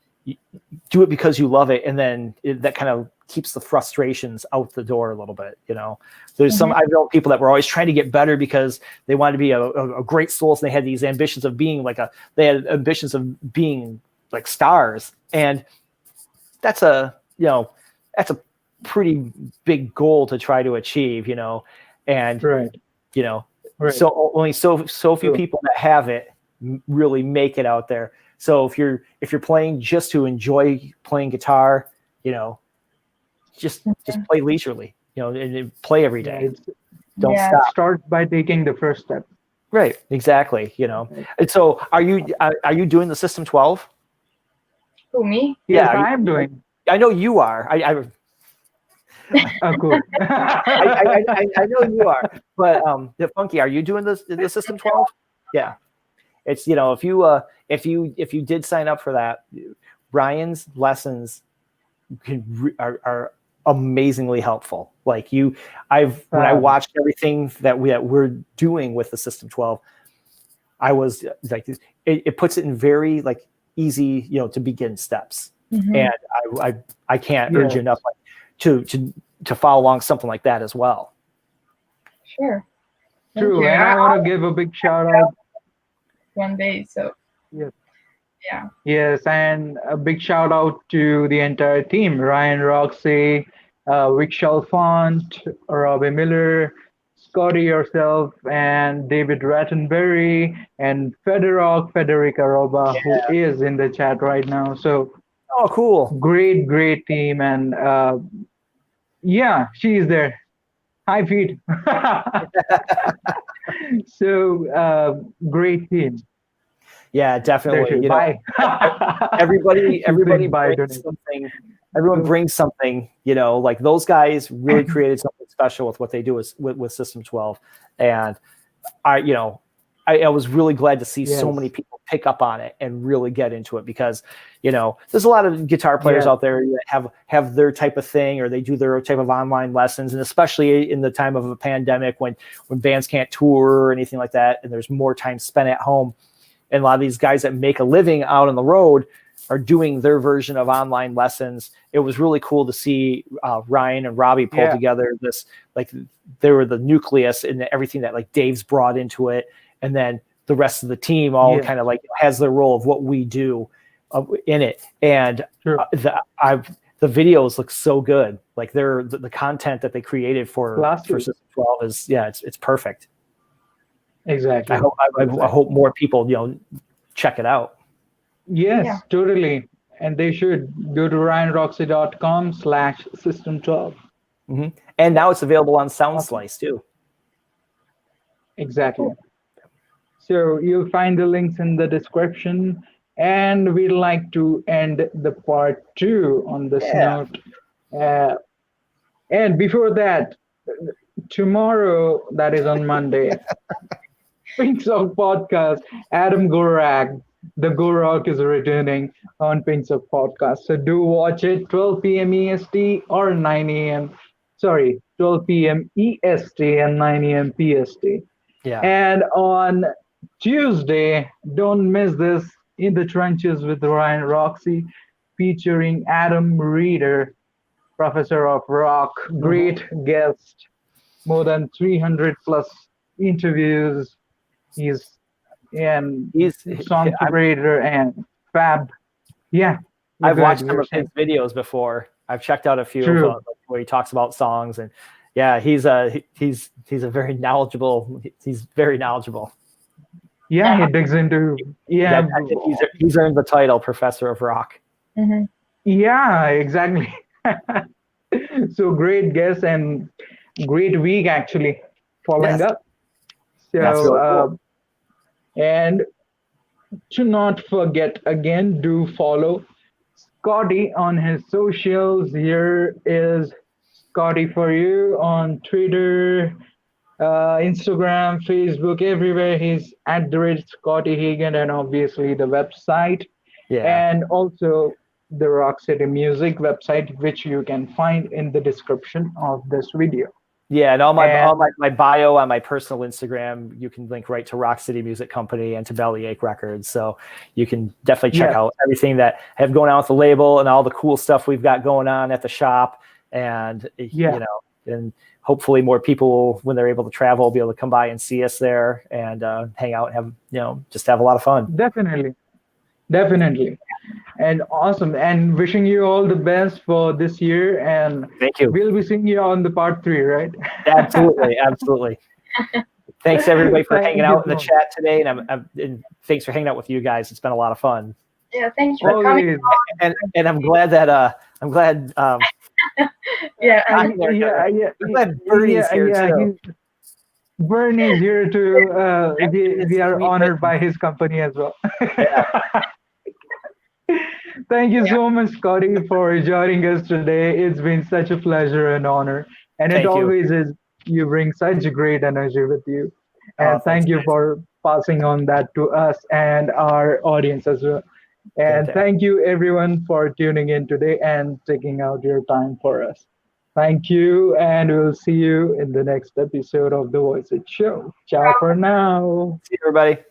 do it because you love it, and then that kind of keeps the frustrations out the door a little bit. There's I know people that were always trying to get better because they wanted to be a great soloist, and they had these ambitions of being like stars, and that's a pretty big goal to try to achieve, and Right. so only so few people that have it really make it out there. So if you're playing just to enjoy playing guitar, just play leisurely, and play every day. Don't stop. Start by taking the first step. Right. Exactly. And so are you doing the System 12? Who, me? Yes, I am doing. I know you are. Oh, cool. I know you are, but Funky, are you doing the System 12? Yeah, it's if you did sign up for that, Ryan's lessons are amazingly helpful. Like when I watched everything that we're doing with the System 12, I was like, it puts it in very like easy to begin steps, and I can't urge you enough to follow along something like that as well. Sure. True, and I want to give a big shout out one day. So yes. Yeah. Yes, and a big shout out to the entire team: Ryan, Roxy, Vic Chalfont, Robbie Miller, Scotty yourself, and David Rattenberry, and Federica Roba, who is in the chat right now. So, cool. Great team, and she's there. Hi, Pete. So, great team. Yeah, definitely. Bye. Everybody brings something. Everyone brings something. Like those guys really created something special with what they do with System 12, and I was really glad to see so many people pick up on it and really get into it, because there's a lot of guitar players out there that have their type of thing, or they do their type of online lessons, and especially in the time of a pandemic when bands can't tour or anything like that, and there's more time spent at home. And a lot of these guys that make a living out on the road are doing their version of online lessons. It was really cool to see Ryan and Robbie pull together this, like they were the nucleus and everything that like Dave's brought into it. And then the rest of the team all kind of like has their role of what we do in it. And the videos look so good. Like the content that they created for System 12 is, it's perfect. Exactly. I hope more people, check it out. Yes, totally. And they should go to ryanroxy.com/system12. And now it's available on SoundSlice too. Exactly. So you'll find the links in the description. And we'd like to end the part 2 on this note. And before that, tomorrow, that is on Monday, Pink Sock Podcast, Adam Gorak, the Gorak is returning on Pink Sock Podcast. So do watch it, 12 p.m. EST or 9 a.m. Sorry, 12 p.m. EST and 9 a.m. PST. Yeah. And on Tuesday, don't miss this, In the Trenches with Ryan Roxy, featuring Adam Reeder, professor of rock, great guest, more than 300 plus interviews. He's song creator and fab. Yeah. I've watched some of his videos before. I've checked out a few of them where he talks about songs, and he's very knowledgeable. He's very knowledgeable. Yeah, he digs into he's earned the title Professor of Rock. Yeah, exactly. So great guest and great week actually following up. So really cool. And to not forget again, do follow Scotty on his socials. Here is Scotty for you on Twitter, Instagram, Facebook, everywhere. He's at the rate Scotty Hagen, and obviously the website, Yeah. and also the Rock City Music website, which you can find in the description of this video. Yeah, and all And my bio on my personal Instagram, you can link right to Rock City Music Company and to Bellyache Records. So you can definitely check yes, out everything that I have going on with the label and all the cool stuff we've got going on at the shop. And yeah, and hopefully more people, when they're able to travel, will be able to come by and see us there and hang out and have just have a lot of fun. definitely, definitely. And awesome. And wishing you all the best for this year. And Thank you. we'll be seeing you on the part 3, right? Absolutely, absolutely. Thanks everybody for hanging Thank you out in the so chat today, and thanks for hanging out with you guys. It's been a lot of fun. Yeah, thank you for coming. Always. And I'm glad that Yeah, I'm glad Bernie's here too. Bernie's here too. Everything We is are sweet honored written. by his company as well. Yeah. Thank you so much, Scotty, for joining us today. It's been such a pleasure and honor. And it Thank you. always is. You bring such great energy with you. And Thanks, thank you guys. for passing on that to us and our audience as well. And Fantastic. thank you, everyone, for tuning in today and taking out your time for us. Thank you, and we'll see you in the next episode of the VoiceIt Show. Ciao for now. See you, everybody.